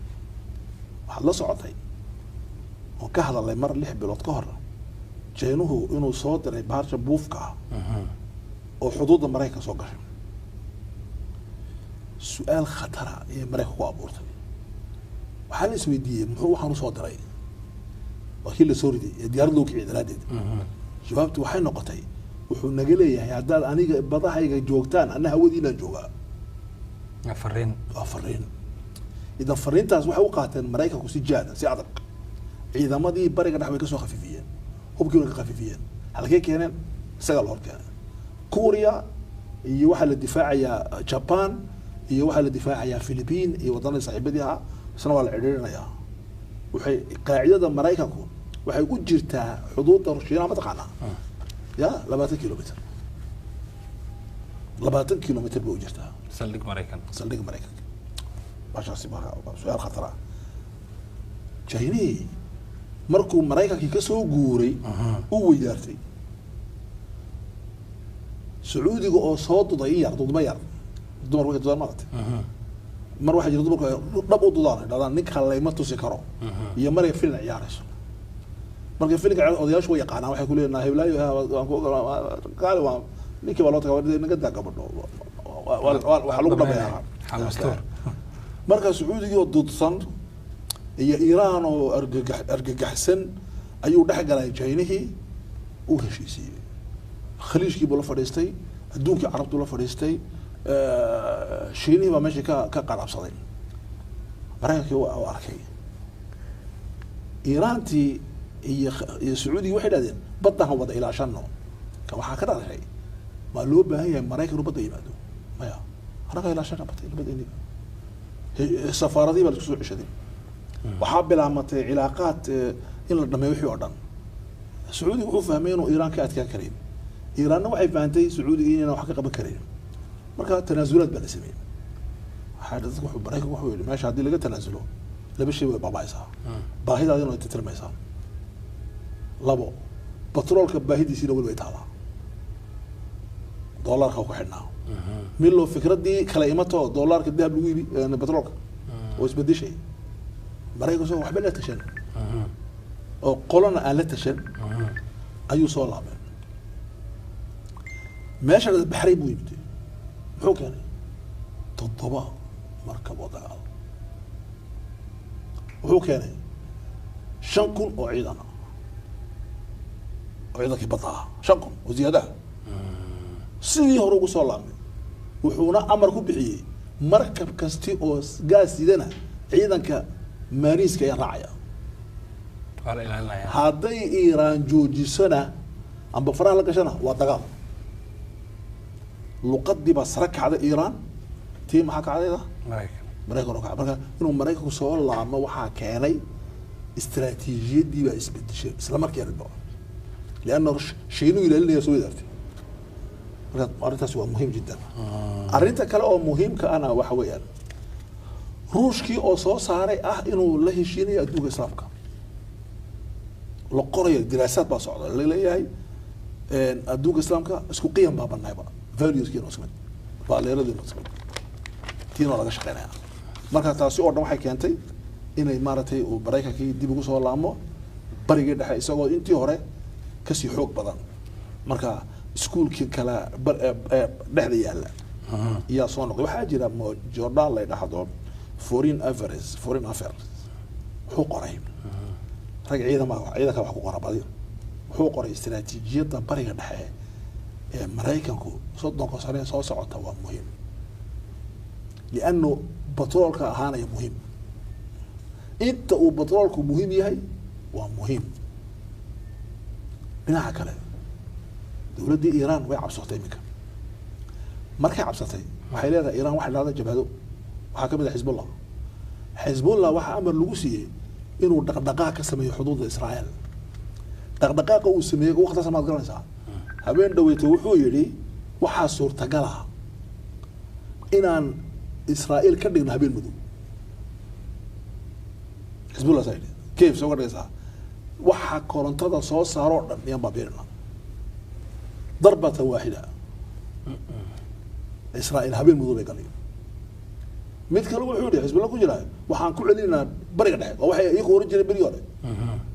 waxaad la socotay oo ka hadalay mar 6 bilood ka hor jaynuhu inuu soo diray baharsha buufka ah oo xuduudda maraykanka soo gashay su-aal khatara ee maraykanka ku abuurtay waxaa la isweydiiyey muxuu waxaan usoo diray waa kii la soo riday ee diyaarad loo kiciy daraadeed jawaabtu waxay noqotay wuxuu naga leeyahay haddaad aniga badahayga joogtaan ana hawadiinaan joogaa fariin waa fariin idan fariintaas waxay u qaateen maraykanku si jaada si adag ciidamadii bariga dhex way ka soo khafifiyeen hubkii way ka khafifiyeen halkee keeneen isaga la hor keenay kuuriya iyo waxaa la difaacayaa jaban iyo waxaa la difaacayaa philippine iyo waddanadii saaxiibadii ahaa isna waa la cidhiirinayaa waxay qaacidada maraykanku waxay u jirtaa xuduudda rushiinaha mataqaanaa ya 20 kilomitr 20 kilomitr bay u jirtaa saldhig maraykan bashaasi su-aal khatar ah jaynii markuu maraykankii ka soo guuray u weydaartay sacuudiga oo soo duday in yar dudma yar dumar way dudaan maaragtay mar waxaa jira dumarku dhab u dudaan dhadaan ninka layma tusi karo iyo markay filin ciyaarayso markay filinka odayaashu way yaqaanaan waxay ku leeyihiin heblaayo waan ku qaali waa ninkii baa loo tagaa naga daa gabadho waxaa lagu dhameeyaa marka sacuudigii oo dudsan iyo iiraan oo argagaxsan ayuu dhex galay jaynihii u heshiisiiyey khaliijkii buu la fadhiistay adduunkii carabtuu la fadhiistay shiinihii baa meeshii ka qarabsaday maraykankii u arkay iiraantii iyo sacuudigii waxay dhahdeen baddahan wada ilaashano kan waxaa ka dhashay maa loo baahan yahay maraykan inuu badda yimaado maya anaga ilaashana badda safaaradii baa laisku soo ceshaday waxaa bilaamatay cilaaqaad in la dhameeyo wixii oo dhan sacuudiga wuxuu fahmay inuu iiraan ka adkaan karayn iiraanna waxay fahantay sacuudiga inayna wax ka qaban karayn marka tanaasulaad baa la sameeyey maraykanku wuxuu yihi meesha haddii laga tanaasulo laba shay way baaba'aysaa baahidaadina way titirmaysaa labo batroolka baahidiisiina weli way taalaa doolarka ku xidhnaa milo fikradii kala imato doolarka dahab lagu yiri batroolka oo isbedeshay maraykanku soo waxba la tashan oo qolana aan la tashan ayuu soo laabay meesha baxray buu yimid muxuu keenay 7 markab oo dagaal wuxuu keenay 5,000 oo ciidan oo ciidankii badda ah 5,000 oo ziyaada sidii hore ugu soo laabmay wuxuuna amar ku bixiyey markab kasti oo gaas sidana ciidanka maariiska ay raacaya hadday iiraan joojisana amba faraha la gashana waa dagaal luqadii baa sare kacday iiraan tii maxaa kacdayda maraykan oo kacay marka inuu maraykanku soo laabmo waxaa keenay istiraatiijiyadii baa isbedeshay isla markii arrinba lianna shiinuu ilaalinaya soo wadaartay marka arrintaasi waa muhiim jiddan arrinta kale oo muhiimka ana waxa weeyaan ruushkii oo soo saaray inuu la heshiinayo adduunka islaamka la qorayo diraasaad baa socda la leeyahay adduunka islaamka isku qiyam baa banayba valueskiina isku mid baaleeradiina isku mid tiina laga shaqeynaya marka taasi oo dhan waxay keentay inay maaragtay uu maraykankii dib ugu soo laamo barigii dhexe isagoo intii hore kasii xoog badan marka iskuulkii kala dhexda yaalla iyaa soo noqday waxaa jira jordan la dhahdo foreign affairs wuxuu qoray rag ciidanka wax ku qora badi wuxuu qoray istiraatiijiyadda bariga dhexe ee maraykanku 30 sano soo socota waa muhiim lianno batroolka ahaanaya muhiim inta uu batroolku muhiim yahay waa muhiim dhinaca kale dowladdii iiraan way cabsatay iminka markay cabsatay waxay leedahay iiraan waxay dhahday jabhado waxaa ka mid ah xisbullah waxaa amar lagu siiyey inuu dhaqdhaqaaq ka sameeyo xuduudda israa'iil dhaqdhaqaaqa uu sameeyey waqtigaas maad garanaysaa habeen dhaweyta wuxuu yidhi waxaa suurtagala inaan Israa'iil ka dhigno habeen madow Hezbollah side كيف soo gadhaysaa waxa korontada soo saaro dhan yaan baabiirna darbata waahida Israa'iil habeen madow bay galay mid kale wuxuu yidhi Hezbollah ku jira waxaan ku celinaa bariga dhexe oo waxay iyagu oran jireen bariga hore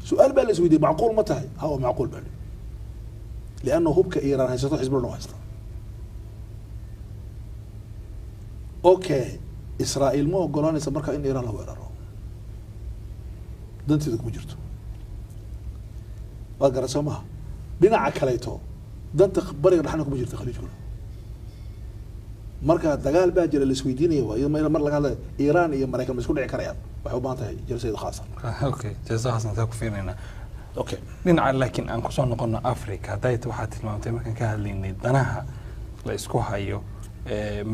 su'aal baa la isweydiiyay macquul ma tahay haa macquul baa لأنه هبك إيران هيساتو حزب الله هيستا أوكي إسرائيل مو قولان يسمركا إن إيران هو إيران دنتي ذوك مجرتو وقرأ سماها بنا عكاليتو دنت بريق نحنكم مجرتو خليج كله مركا دقال باجر السويديني ويوم مر لك هذا إيران يا مريكا مسكون عكريان وحبانتها جلسة خاصة أوكي جلسة خاصة تاكو فينا هنا اوكي dhinaca laakiin aan ku soo noqono Afrika hadayta waxaad tilmaamtay markaan ka hadlaynay danaha la isku hayo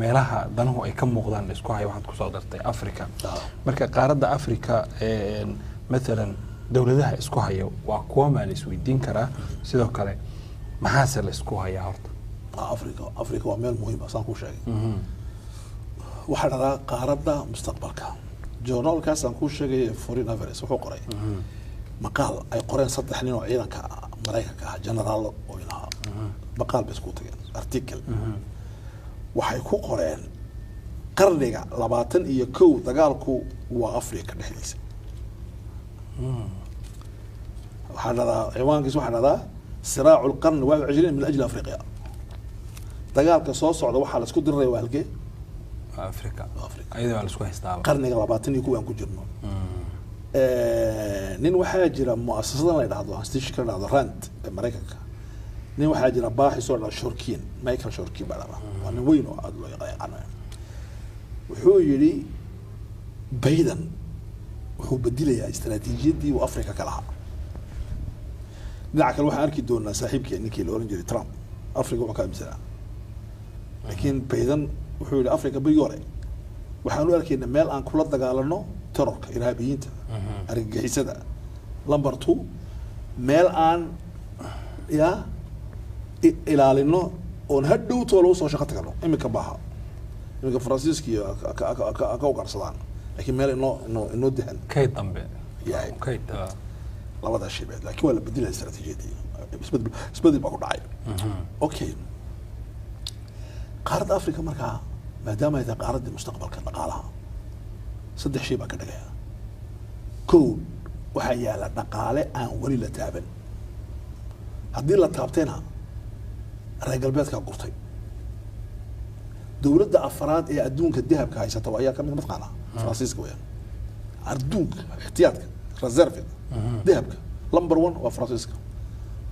meelaha danahu ay ka muuqdaan la isku hayo waxaad ku soo dartay Afrika marka qaaradda Afrika مثلا dawladaha isku hayo waa kuwa ma la isweydiin karaa sidoo kale maxaa la isku hayaa horta Afrika waa meel muhiim ah saan ku sheegay waxa la qaaradda mustaqbalka journalkaas aan ku sheegay Foreign Affairs wuxuu qoray مقال أي قرين صدق نينو عيدا كمرايكا كجنرال وينها مقال بس كوتين أرتيكل وحيكون قرين قرنية لباتن يكو دقالكو وأفريقيا نحديث هذا عوان كيسو هذا صراع القرن 21 من أجل أفريقيا دقالك صوص على واحد لسكو دري والكي أفريقيا أيضا على سكو هستعمل قرنية لباتن يكو ينكو جرنو nin waxaa jira muasasada la yiraahdo institution ka yiraahdo Rand ee Mareykanka nin waxaa jira baaxis oo la shorkiin Michael Shorkin baa waa nin weyn oo aad loo yaqaan wuxuu yiri Biden wuxuu bedelayaa istaraatiijiyadii uu Afrika ka lahaa dhinaca kale waxaan arki doonaa saaxiibkii ninkii la oran jiray Trump Afrika wuxuu ka aaminsanaa laakiin Biden wuxuu yiri Afrika bigi hore waxaan u arkaynaa meel aan kula dagaalano terrorka iraabiyiinta argagixisada number 2 meel aan ya ilaalino oon hadhow toolo soo shaqo tagano imika baaha imika Faransiiski ka ugarsadaan laakiin meel inoo dahan kay dambe yaay kay labada shibad laakiin wala bedel istaraatiijiyadii isbedel baa ku dhacay okay qaaradda Afrika markaa maadaama ay tahay qaaradda mustaqbalka dhaqaalaha saddex shay baa ka dhigaya kow waxaa yaala dhaqaale aan weli la taaban haddii la taabtayna reer galbeedkaa gurtay dowladda afraad ee adduunka dahabka haysata ayaa ka mid mataqaana Faransiiska weeyaan adduunka ixtiyaadka reserve dahabka number 1 waa Faransiiska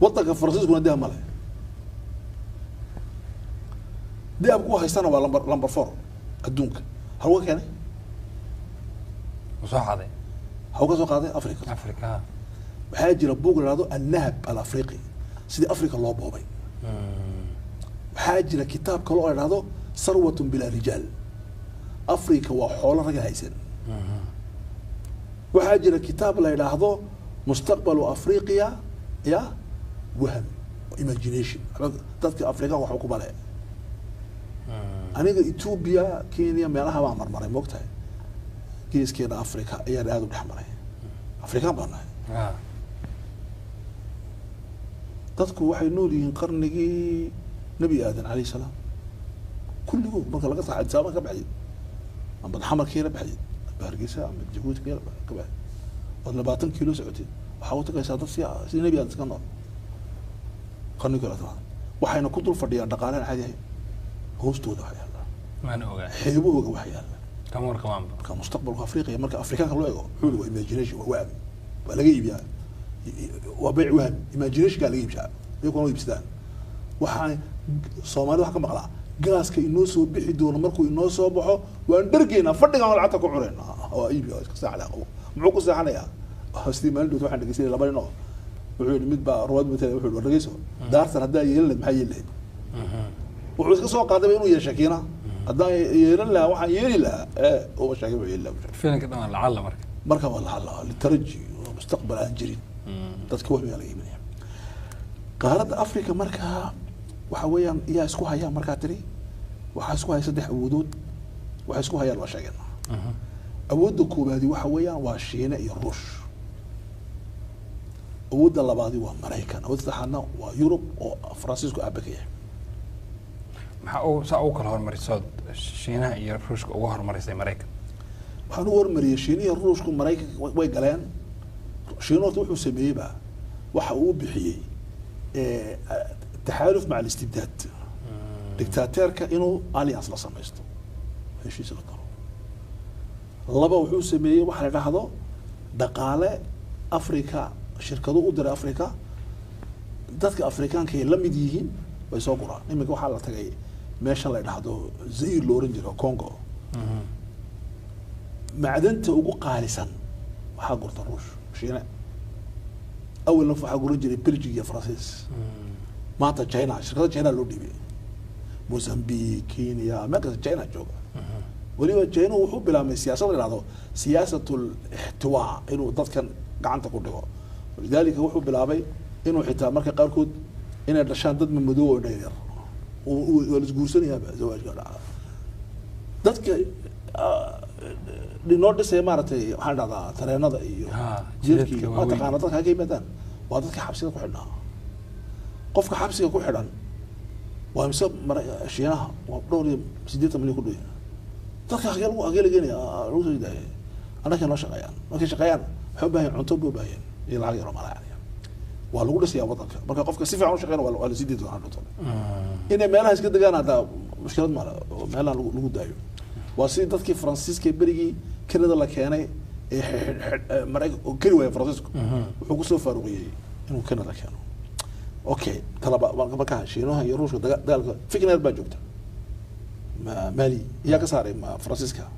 waddanka Faransiiskuna dahab ma leh dahabku haystana waa number 4 adduunka halwa keenay وصاحدي هو كذا قاضي أفريقيا بحاجة ربوق لهذا النهب الأفريقي سيدي أفريقيا الله بوبي بحاجة كتاب كله لهذا ثروة بلا رجال أفريقيا وحول رجال هيسن بحاجة كتاب لهذا مستقبل أفريقيا يا وهم imagination dadka Afrika waxa ku balay aniga Ethiopia Kenya meelaha baan marmaray moogtahay geeskeeda Afrika ayaa aad u dhaxmaray Afrika baan dadku waxay nool yihiin qarnigii Nabi Aadan alayhi salaam kulligood marka laga saxay jaamac ka baxay ama xamarkii la baxay Hargeysa ama Djibouti ka baxay oo 20 kiilo socotay waxa uu tagaysaa dad si Nabi Aadan ka nool qarniga la tahay waxayna ku dul fadhiyaan dhaqaalaha caadi ah hoostooda waxa yaala ma ana ogaa xeebahooga waxa yaala كمور كمان كمستقبل أفريقيا مركز أفريقيا كله يقول حلو إيماجينيشن وهم ولا جيب يعني وبيع وهم إيماجينيشن قال يجيب شاب يكونوا يبستان وحنا صومالي وحكم مقلع جاس كإنه سو بيحدون مركو إنه سو بحو وندرجينا فردنا على عتق عرينا هو يبي ساعة لا معك ساعة لا هستي مالدو تروح عندك يصير لبنان وحول مدبا رواد مثلا وحول ورجيسه دارتنا هدا يلد محي يلد وحول كسوق هذا بينو يشكينا هذا يلد لا واحد يلد لا هو شاكي يلد فين كده لعل مركب والله للترجي ومستقبل أنجرين تذكر وهم يلاقي منهم قارة أفريقيا مركها waxa weeyaan yaa isku haya markaa tiri waxaa isku haya 3 awoodood waxa isku haya la sheegay awoodda koobaadi waxa weeyaan waa Shiina iyo Ruush awoodda labaadi waa Mareykan awoodda saddexaadna waa Yurub oo Faransiisku aabakaya maxaa uu kala hormarisood Shiinaha iyo Ruushka uga hormarisay Mareykan waxaan u hormariyay Shiinaha iyo Ruushku Mareykan way galeen Shiinaha wuxuu sameeyay waxa uu bixiyay taxaaluf maca al-istibdaad dictatorka inuu alliance la samaysto heshiis la galo laba wuxuu sameeyay waxa la dhahdo dhaqaale Afrika shirkado u diray Afrika dadka Afrikaanka ay la mid yihiin way soo qoraan iminka waxa la tagay meesha la dhahdo Zaire loo oran jiray Congo macdanta ugu qaalisan waxa gurta Ruush Shiina أول نفع قرن جري بلجيا فرنسيس ما أنت China شركة China لو ديبي موزمبيق كينيا ما كذا China جوجا وليه China وحب بلا من السياسة ولا هذا سياسة الاحتواء إنه ضد كان قاعد تقول له ولذلك هو حب بلا بي إنه حتى مركز قاركود إن الرشان ضد من مدو ونير والجورسون يا زواج قال ضد ك لنورد سيمارتي هذا ترى هذا إيوه جيركي ما تقارن ضد هاي مثلا وضد كحبسي كحنا قف كحبسي كحنا وامسب شينها وبدوري سيدته من كله ضد أقل جيني روسي ده أنا كنا شقيان ما كنا شقيان حبه عنتوب وباين يلعب يرمى يعني والأولى سيا وضدك مركب قف كسيف عن شقيان ولا سيدته عنه طبعا إن مالها إيش كده كان هذا مشكلة مالها لو دايو وسيدتك فرانسيس كبرجي كندا لكاني مريك كلوة فرانسيسكو وحكوا سوف فاروقي إنه كندا كانوا أوكي طلب ما كان شينوها يروش دال فكرة الباجوبتا مالي يا كساري ما فرانسيسكا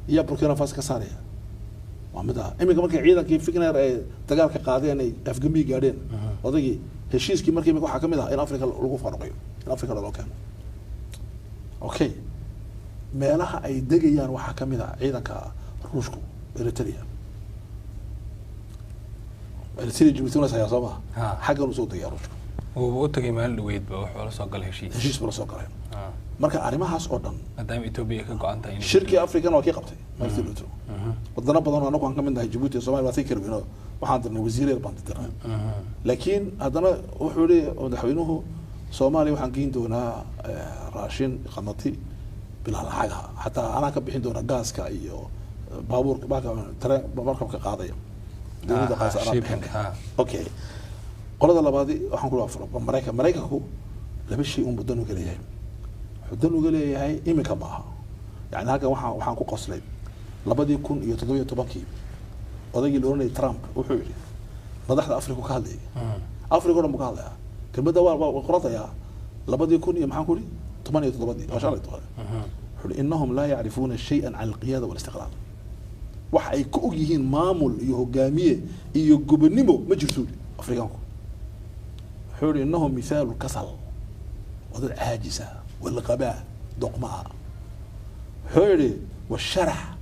يا بوركينا فاسو كساري وعمدا إمي كمان كعيدا كيف فكرة دجال كقاضي يعني أفغمي قاعدين وضيجي هالشيء كي مركي بيكون حكم ده إن أفريقيا لقوا فاروقي إن أفريقيا لو كانوا أوكي meelaha ay degayaan waxa kamid ah ciidanka Ruushku Eritrea Djibouti una sayay Soomaa xagga uu soo degay Ruushku oo tagay meel dhaweyd ba wuxuu la soo galay heshiis baa soo galay marka arimahaas oo dhan maadaama Ethiopia ka go'aantay in shirkii African waa ka qabtay markii loo wadana badan oo anagu aan kamid nahay Djibouti Soomaaliya waa fikir weyn waxaan dirnay wasiirada baan dirnay laakiin hadana wuxuu leeyahay madaxweynuhu Soomaaliya waxaan geyn doonaa raashin qamati بلا حاجة حتى أنا كبحين دون غاز كأيو بابور ترى مركب كقاضي دون غاز أوكي قلنا الله بعدي وحنقول أفرق مريكا هو لبش شيء بدنو كليه بدنو كليه هاي إيمي كماها يعني هذا وحنقول قصلي لابد يكون يتضوي تبكي وذاك اللي ترامب وحولي ما دخل أفريقيا كهذه أفريقيا ولا مكهذه كل بدأ وقرطة يا لابد يكون يمحكولي 8 تضبطني ما شاء الله يقول إنهم لا يعرفون شيئا عن القيادة والاستقلال وحي كوجيهين مامول يهجامية يجبنمو مجرسول أفريقيانكم حول إنهم مثال الكسل وذو العاجزة والغباء دقماء حول والشرح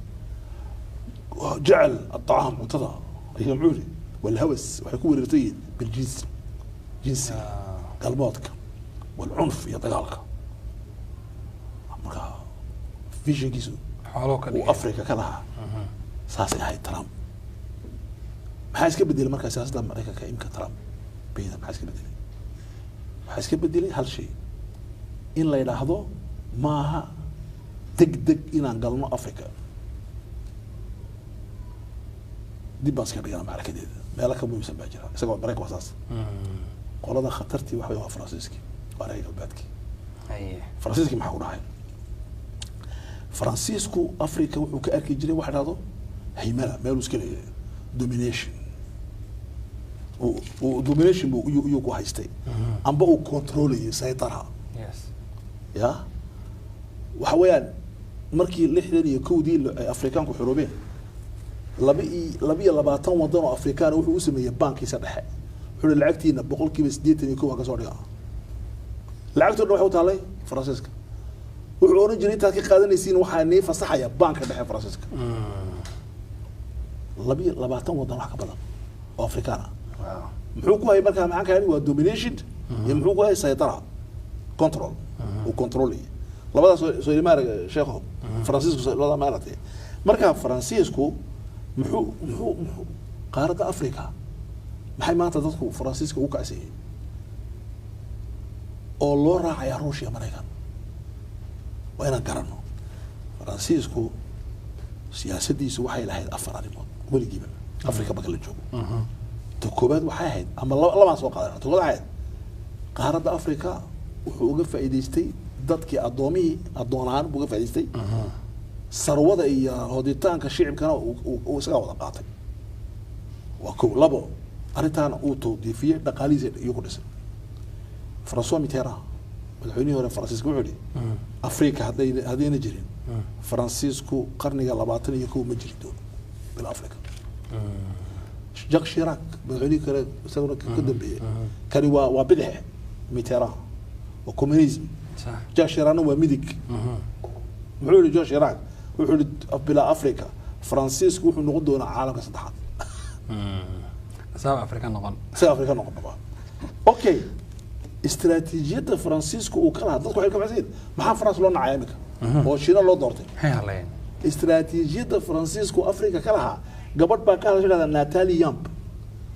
وجعل الطعام منتظر هي معولي والهوس وحيكون الرتين بالجنس جنسي قلباتك والعنف يطغالك marka visionkiisu Afrika ka laha saasay ahay Trump maxaa iska bedelay marka siyaasadda Mareykanka imka Trump bayda maxaa iska bedelay hal shay in la yiraahdo maaha degdeg inaan galno Afrika dib baan iska dhigaa macrakadeeda meel ka muhiimsan baa jira isagoo Mareykanka wasaas qolada khatartii waxa waa Faransiiski waa reer galbeedki Faransiiski maxaa u dhahay فرانسيسكو أفريقيا وكأركي جري واحد هذا هيمنة ما يلوس كله domination domination يو هايستي أم بقوا كنترول سيطرة يا وحويان مركي لحدة يكودي أفريقيان كحروبين لبي لبعتهم وضعوا أفريقيان وحو اسمه يبانك يسرح حول العكتين بقول كي بس ديتني كوا كسوريا العكتين روحوا تعالي فرانسيسكو وعورن جريتها كي قادنيسين waxaa neef fasaxaya banka dhexe Faransiiska labaatan wadan wax ka badan oo Afrikaan muxuu ku hay markaa maxaan ka waa domination iyo muxuu ku hay saytara كنترول وكنترولي labada Soomaaliya sheekho Francisco labada maaratay marka Francisco muxuu qaaradda Afrika maxay maanta dadku Francisco u kacay oo loo raacay Ruushia Mareykan waa inaan garanno Francisco siyaasadiisu waxay lahayd afar arrimood weligiiba Afrika marka la joogo koobaad waxay ahayd ama laba soo qaadanaa koobaad ahayd qaaradda Afrika wuxuu uga faa'iideystay dadkii adoonaan uga faa'iideystay sarwada iyo hoditaanka shicibkana uu isaga wada qaatay waa koob labo arintan uu toodifiyay dhaqaalihiisa iyo ku dhisay François Mitterrand madaxweynihii hore Francisco wuxuu yidhi Afrika haddayna jirin Francisco qarniga 21 ma jiri doono bil Afrika Jacques Chirac madaxweynihii kale isaguna ka dambeeyay kani waa bidix Mitterrand waa communism Jacques Chirac waa midig muxuu yidhi Jacques Chirac wuxuu yidhi bil Afrika Francisco wuxuu noqon doonaa caalamka saddexaad South Africa noqon baba okay استراتيجية فرانسيسكو وكلها dadku waxay ka baxseen maxaa France loo nacay imika oo Shiina loo doortay hayaleen استراتيجية فرانسيسكو Afrika kalaha gabadh baa ka hadashay Natalie Yamp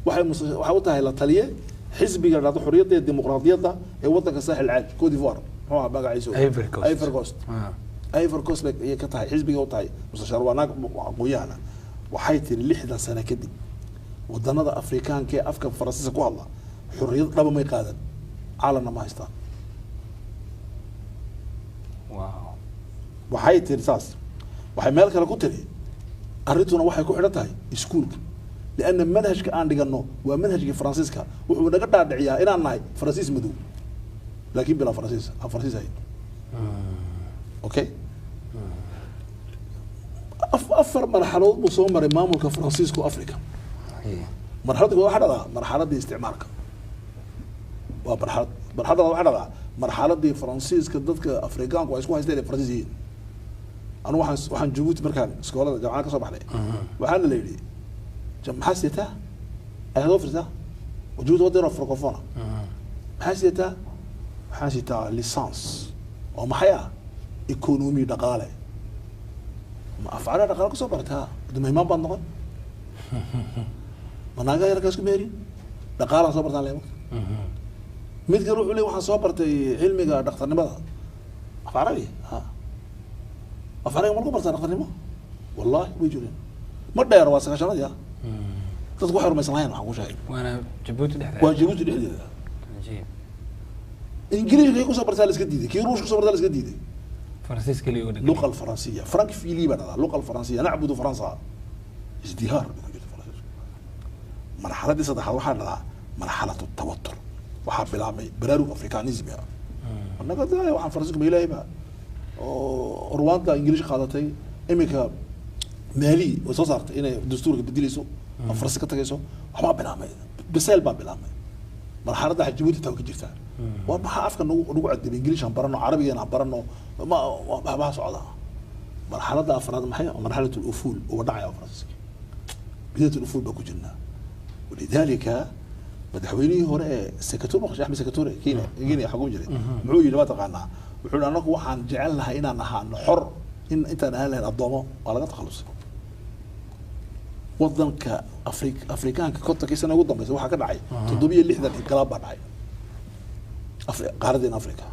waxay u tahay la taliye xisbiga raad xuriyadda iyo dimuqraadiyadda ee wadanka saaxil caaj Cote d'Ivoire oo magaciisu Ivory Coast ay ka tahay xisbiga u tahay mustashar wanaag aqoonyahana waxay tiri 60 sano kadib wadanada Afrikaanka ee afka Faransiiska ku hadla xuriyad dhaba may qaadan عالمنا ما يستان واو waxay tirsaas waxay meel kale ku tiri arintuna waxay ku xidhan tahay iskuulka لأن منهجك aan dhigano waa manhajka Faransiiska wuxuu naga dhaadhiciyaa inaan nahay Faransiis madow laakiin bila Faransiis ay okay afar marxaladood buu soo maray maamulka Faransiisku Afrika marxaladda waxa dhacdaa marxaladda isticmaalka ومرحلة واحدة مرحلة دي فرنسيسكا dadka Afrikaanku ay isku haysteen Faransiisiin anu waxaan Djibouti markaan iskoolada jaamacad ka soo baxnay waxaan la leeyahay jamxasita ayado firsa وجود ودير فرانكوفون حاسيتا حاسيتا ليسانس ومحيا ايكونومي دقاله ما افعال دقاله كسو برتها دمي ما بندقن مناغا يركاسku meeri دقاله soo bartaan leeyahay mid gaar wuxuu leeyahay waxaan soo bartay cilmiga dhaqtarnimada afarabi afarabi markuu bartay dhaqtarnimo wallahi way jireen ma dheer waa sagaashanad ya dadku waxay rumaysanayaan waxaan ku sheegay waana Djibouti dhexdeeda waa Djibouti dhexdeeda ingiriiska ku soo bartay la iska diiday kii ruushka ku soo bartay la iska diiday Faransiis kaliya oo dhigay اللغة الفرنسية فرانك فيلي بنا اللغة الفرنسية نعبد فرنسا ازدهار مرحلة دي صدحة واحد مرحلة التوتر وحاب بالعمي برارو افريكانيزم يعني انا قد لا واحد فرنسيك بيلاقي بقى رواندا انجليش قادتي امريكا مالي وصارت هنا دستور بديليسو فرنسا كتايسو وما بالعمي بسال باب بالعمي مرحلة ده جيبوتي توك جيرتا وما حافك انه نقعد بالانجليش عم برنو عربي عم برنو ما صعدا مرحلة ده افراد محيا مرحلة الافول ودعيا فرنسا بداية الافول باكو جنة ولذلك madaxweynihii hore sekretary Axmed Sekretary Kenya xaquu jiray muxuu yiri waa taqaanaa wuxuu anagu waxaan jecelnahay inaan ahaano xor intaan ahayn adoomo waa laga takhalusay wadanka Afrikaanka kontakiisana ugu dambeysay waxa ka dhacay 760 inqilaab baa dhacay qaaradda Afrika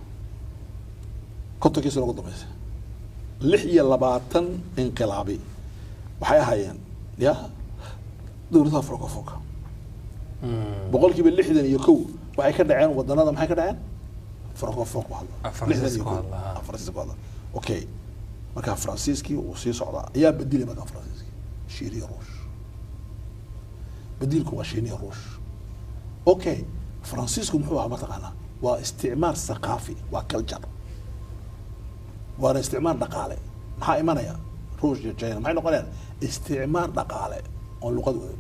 kontakiisana ugu dambeysay 26 inqilaabi waxay ahaayeen ya dowladda Francophone boqolkiiba 60 iyo 1 waxay ka dhaceen wadanada maxay ka dhaceen Francophone ku hadla Faransiiska hadla okay marka Faransiiskii uu sii socdaa ayaa bedilay marka Faransiiskii Shiri Rouge بديلكم عشان يروش اوكي فرانسيسكو محو عبطنا واستعمار ثقافي وكلتشر وانا استعمار دقالي maxaa imanaya روش جاينا maxay noqonayaan استعمار دقالي oo luqad weyn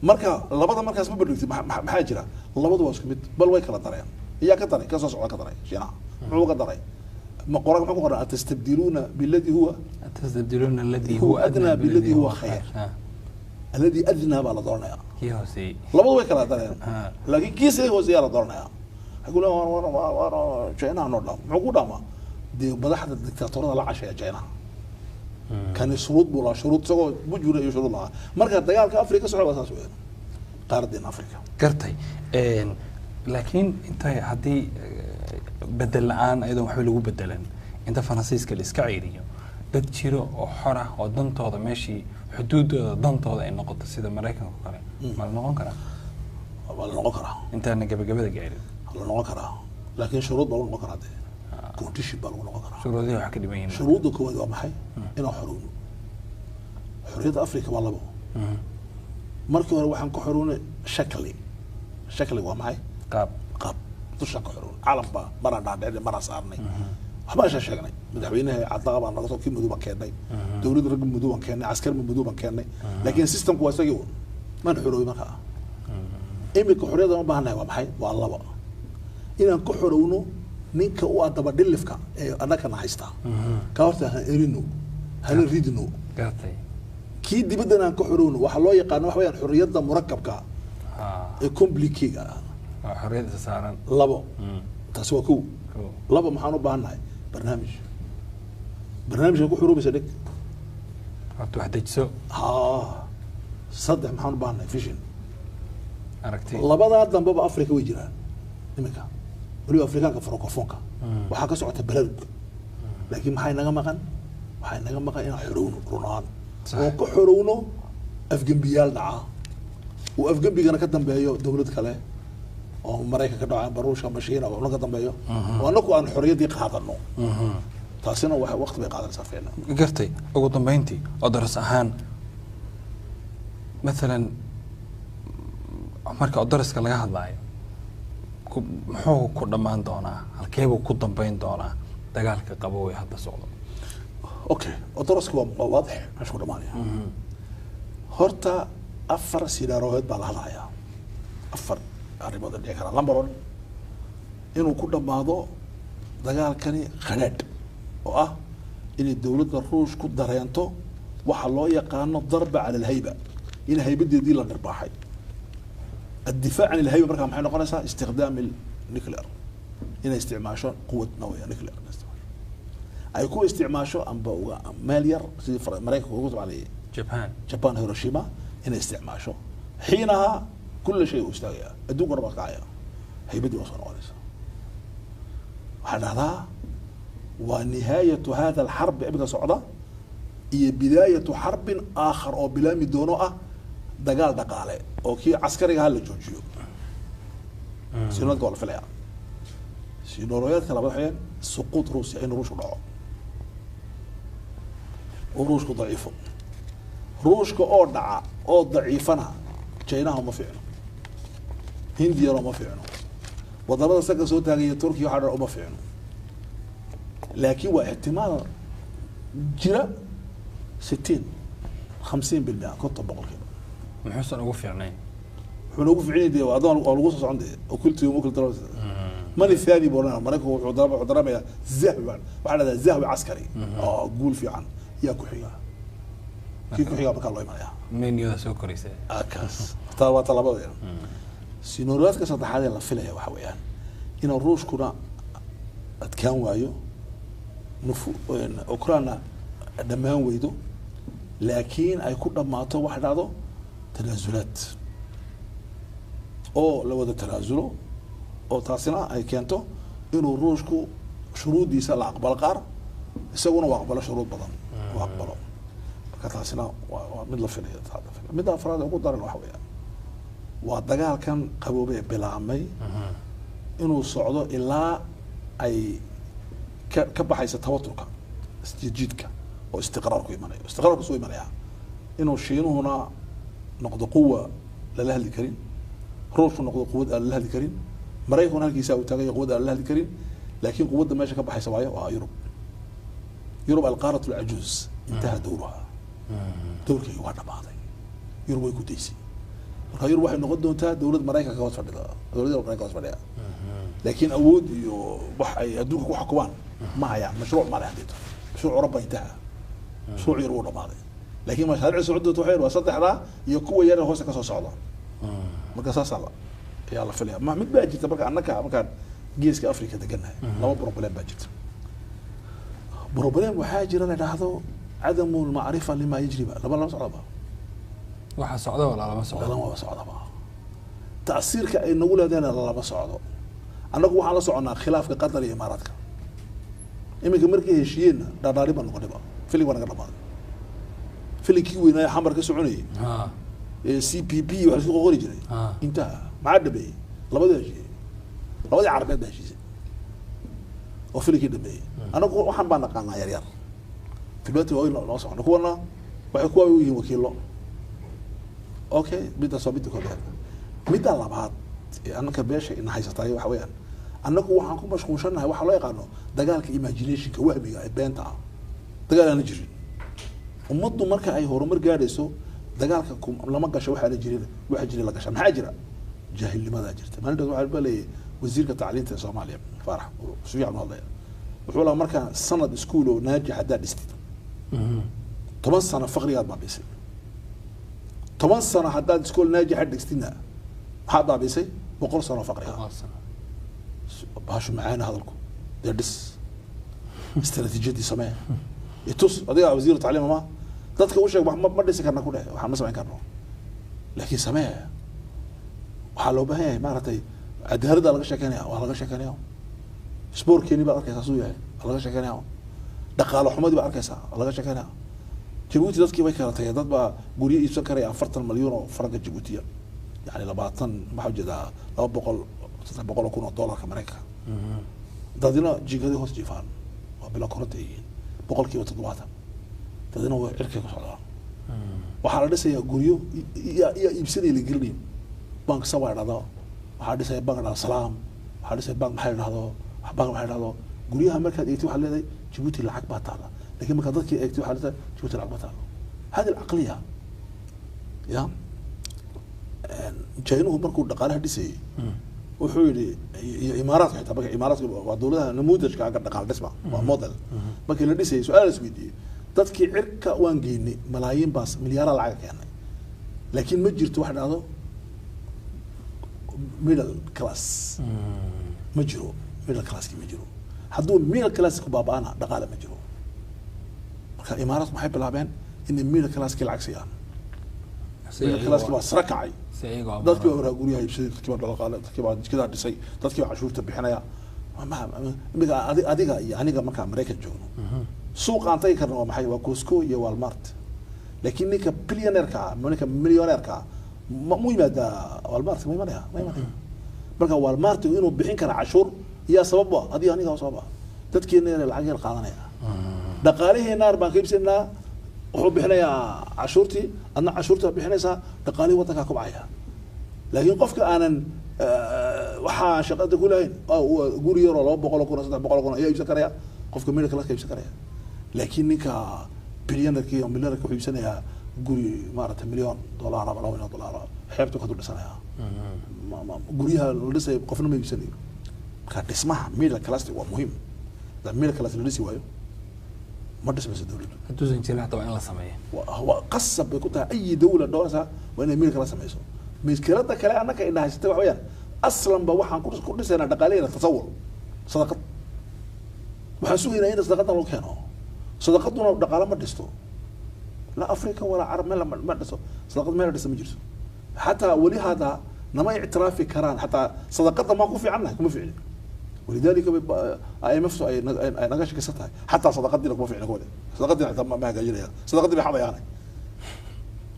marka labada markaas ma badhigtay maxaa jira labadu waa isku mid bal way kala dareen iyaa ka daray ka soo socda ka daray shiina muxuu ka daray ما قرأ ما قرأ تستبدلون بالذي هو تستبدلون الذي هو أدنى بالذي هو خير الذي أدنى على دورنا يا هوسي لا بدو يكلا دارين لكن كيس هو زيارة دورنا يقول وانا جينا نورنا معقوله ما دي مدحت الدكتاتورada la cashay China kan shuruud buu la shuruud sagoo bujura iyo shuruud la marka dagaalka Afrika soo wasaas weyn qaarada Afrika gartay laakiin inta hadii bedel aan ayadoo wax lagu bedelan inta Faransiiska la iska ciiriyo dad jiro oo xor ah oo dantooda meeshii xuduudooda dantooda ay noqoto sida Mareykanka kale ma noqon karaa wala noqon karaa inta gabagabada gaarin wala noqon karaa laakiin shuruud baa noqon karaa condition baa noqon karaa shuruudaha wax ka dhiman yihiin shuruudu koowaad waa maxay inuu xoroono xorriyadda Afrika waa labo markii hore waxaan ku xoroonay shakli waa maxay qaab dusha ku xoroon caalamka maraan dhaadhicin maraan saarnay waxba sheegnay madaxweynaha caddaqa baan naga soo kii madow baan keenay dawladda rag madow baan keenay askar madow baan keenay laakiin systemku waa isagii man xorooy markaa imika xorriyadda ma baahanahay waa maxay waa laba inaan ku xorowno ninka u adaba dhilifka ee annagana haysta ka horta erino hal ridno gartay kii dibadana aan ku xorowno waxa loo yaqaan wax weeyaan xorriyadda murakabka ee complicated xorriyadda saaran labo taas waa kow laba maxaan u baahanahay barnaamijka ku xoroobaysa dhig horta wax dejiso saddex maxaan u baahanahay vision aragti labadaa dambaba Afrika way jiraan iminka waliba Afrikaanka francophone-ka waxaa ka socota balaad laakiin maxay naga maqan inaan xorowno runaan oo ku xorowno afgambiyaal dhaca oo afgambigana ka dambeeyo dawlad kale oo Mareykanka ka dhaca Baruusha Mashiina oo ka dambeeyo oo anagu aan xorriyadii qaadano taasina waxa waqti bay qaadanaysaa fiicna gartay ugu dambeyntii oo daras ahaan مثلا marka daraska laga hadlaayo muxuu ku dhamaan doonaa halkeebuu ku dambeyn doonaa dagaalka qabow ee hadda socdo okay daraska waa waadix meesha ku dhamaanaya horta afar sidaarooheed baa la hadlayaa afar arrimood dhici kara number 1 inuu ku dhamaado dagaalkani qanaad oo ah in dawladda Ruush ku dareento waxa loo yaqaano darba ala alhayba in haybadeedii la dharbaaxay الدفاع عن الهيبة مركها محل نقولها استخدام النيكلير هنا استعماشه قوة نووية نيكلير أي كو استعماشه أم مالير مريكا وقوت عليه جابان هيروشيما هنا استعماشه حينها كل شيء استغيا الدوق ربك عيا هيبدي وصل وارث هذا ونهاية هذا الحرب أبدا صعدة هي بداية حرب آخر أو بلا مدونة دقال دقالة أو كي عسكري هلا جوجيو سينات قال فلان سينوريات كلا بحين سقوط روسيا إن روش ضعف وروش ضعيفة روش كأوضع أو ضعيفنا جيناهم ما فعلوا هنديا ما فعلوا وضرب سكة صوت هذه تركيا حرر ما فعلوا لكن واحتمال جرا 60-50% كنت بقول كده محسن ugu fiicnay wuxuu ugu fiicnay wadaan oo lagu soo socday oo kulti uu kala daro mali thani borna marka wuxuu daramaya zahwan waxa la zahwi askari oo guul fiican yaa ku xiga kii ku xiga marka loo imanaya meeniyada soo korisay akaas tawa talabada sinoraadka saddexaad ee la filaya waxa weeyaan in Ruushkuna adkaan waayo Ukraina dhamaan weydo laakiin ay ku dhamaato wax dhacdo تنازلات او لو هذا تنازله او تاسنا اي كانتو انه روشكو شروط دي سلا اقبل قار يسوون واقبل شروط بدن واقبلوا كتاسنا من لا فيلي هذا مد افراد ugu daran wax weeyaan waa dagaal kan qaboobe bilaamay inuu socdo ilaa ay ka baxaysa tawaturka istijidka oo istiqraarku imanayo istiqraarku soo imanaya inuu shiinuhuna نقد قوة لله الكريم روش نقد قوة لله الكريم مريكون هالكيسا وتاجي قوة لله الكريم لكن قوة ما شكل بحي سوايا يوروب القارة العجوز انتهى دورها دورك يوانا بعضي يوروب يكون ديسي يوروب واحد نقد انتهى دولة مريكا كواس فردها دولة مريكا كواس فردها لكن أود بحي يدوك وحكوان ما هي مشروع ما له عندته مشروع أوروبا انتهى مشروع يرونا بعضي لكن مشاريع سعودة وحير وصدح لا يكون يرى هو سكسو صعدا مركز صعدا يلا فيها ما متباجي تبقى عنك مكان geeska afrika deganahay laba problem baa jirta problem waxaa jira la dhahdo cadamu lmacrifa lima yajriba laba socdaba waxa socda wala lama socdo lama socdaba taasiirka ay nagu leedahayna lama socdo annagu waxaan la soconaa khilaafka qatar iyo imaaraadka iminka markay heshiiyeenna dhaadhaari baa noqonayba filig baa naga dhamaaday filigkii weynaaye xamar ka soconayay CPP waxa isku qori jiray intaha maxaa dhameeyey labadii heshiiyey labadii carabeed baa heshiisay oo filigkii dhameeyey anagu waxaan baa naqaanaa yar yar filmati waa loo socon kuwana waxay kuwa u yihiin wakiilo okay midda soo midda koobaad midda labaad annaka beesha in haysatay waxa weeyaan annagu waxaan ku mashquulsanahay waxa loo yaqaano dagaalka imaginationka wahmiga ee beenta ah dagaal aan jirin ummaddu marka ay horumar gaadhayso dagaalka lama gasho waxa la jirin waxa jira la gasho maxaa jira jaahilnimada jirta maalinta waxa la leeyahay wasiirka tacliinta Soomaaliya Farax Suufiyan Hadlaya wuxuu la markaa sanad iskuul oo naaji hadaa dhistay 10 sano faqriyaad baa bisay 10 sano hadaa iskuul naaji had dhistina maxaa baa bisay 100 sano faqriyaad baashu macaana hadalku dadis istaraatiijiyadii samee itus adiga wasiir tacliin ma dadka u sheeg wax ma dhisi karna ku dhahay waxa ma samayn karno laakiin samee waxa loo baahan yahay maartay cadaalada laga sheekanaya waa laga sheekanaya sportkeeni baa arkaysaa suu yahay laga sheekanaya dhaqaale xumadii baa arkaysaa laga sheekanaya Djibouti dadkii way kala tagay dad baa guriyo iibsan karaya 40 milyan oo franka Djibouti yani 20 waxa jeeda 200 kun oo dollarka Mareykanka dadina jigada hoos jifaan waa bila koronteey 7% dadina way cirka ku socdaan waxa la dhisayaa guriyo iyo iibsanay la gelin bank sawaadada waxa dhisay bank Salaam waxa dhisay bank maxay dhahdo bank maxay dhahdo guriyaha markaad eegtay waxa leedahay Djibouti lacag baa taala laakiin markaad dadkii eegtay waxa leedahay Djibouti lacag baa taala hada العقليه ya jaynuhu markuu dhaqaalaha dhisay wuxuu yiri imaaraadka xitaa marka imaaraadka waa dawladaha namuudajka aga dhaqaal dhisma waa model markii la dhisay su'aal is weydiiyay dadkii cirka waan geynay malaayiin baas milyaar lacag keenay laakiin ma jirto wax dhacdo middle class ma jiro middle class ma jiro hadduu middle class ku baabaana dhaqaale ma jiro marka imaaraadku maxay bilaabeen in middle class ki lacag siiyaan middle class ki waa sarakacay dadkii waa guryaha iibsaday dadkii waa dhaqaale dadkii waa jikada dhisay dadkii waa cashuurta bixinaya adiga iyo aniga marka Mareykan joogno suuq aan tagi karno waa maxay waa Costco iyo Walmart laakiin ninka billionaire-ka ninka millionaire-ka ma yimaada Walmart ma yimaada marka Walmart inuu bixin karo cashuur iyo sabab adiga aniga sabab dadkeena lacag yar qaadanaya dhaqaalihiina baan qaybsanaa wuxuu bixinayaa cashuurtii adna cashuurta bixinaysa dhaqaalihi wadanka ku bacaya laakiin qofka aanan waxa shaqada ku lahayn guri yar oo 200 kun 300 kun ayaa iibsan karaya qofka meel kale ka iibsan karaya laakiin ninka billionaire-kii oo millionaire ku iibsanaya guri maarata milyan dollar ama $2 milyan xeebta ku dhisanaya guriyaha la dhisay qofna ma iibsanayo marka dhismaha middle class waa muhiim da middle class la dhisi waayo ما دش بس الدولة. هدوز إنتي حتى وين الله سميه. وقصب بكتها أي دولة دولة وين يميل كلا سميه. مشكلتنا كلا أنك إنها ستبع ويان أصلاً بوحنا كل سنة دقالين تصور صدقت. وحسوي هنا صدقتنا لو كانوا صدقتنا دقالة ما دستو. لا أفريقيا ولا عرب ما دستو صدقت ما دست مجلس. حتى ولهذا نما اعتراف في كران حتى صدقتنا ما كوفي عنها كم فعل. ولذلك أي مفسو أي نقاش قصتها حتى صدقتي لك ما في عنقولي صدقتي حتى ما قايلها صدقتي بحظ يعني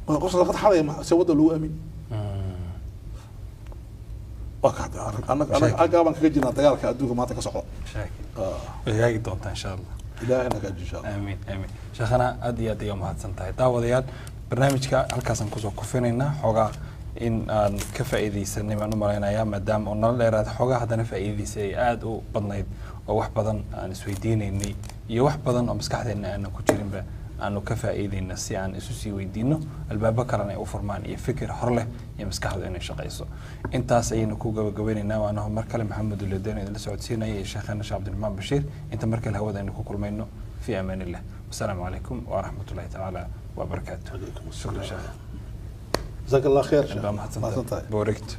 وقص صدقت حظ سوده له أمين وقعد أنا أقابل كجينا تجارك أدوك ما تكسره شاكر دونت إن شاء الله إلهي نكاج إن شاء الله آمين آمين شيخنا أدي يوم هاد سنتهي داوديال برنامجك halkaasaan kusoo kufinaynaa xogaa in aan ka faa'iideysanay baan u maleynayaa maadaama uu nolol dheeraad xogaa haddana faa'iideysa ay aad u badnayd oo wax badan aan isweydiinaynay iyo wax badan oo maskaxdeena aanan ku jirinba aanu ka faa'iideyna si aan isu sii weydiino albaabo kalena ay u furmaan iyo fikir hor leh iyo maskaxdu inay shaqayso intaas ayaynu ku gabagabeynaynaa waanaho mar kale maxamed uleedeen idinla socodsiinaya iyo sheekheena sheekh cabdiraxmaan bashiir inta mar kale hawada aynu ku kulmayno fi amaan illah wasalaamu calaykum waraxmatullahi tacaala wabarakaatu shukran sheekh جزاك الله خير بوركت.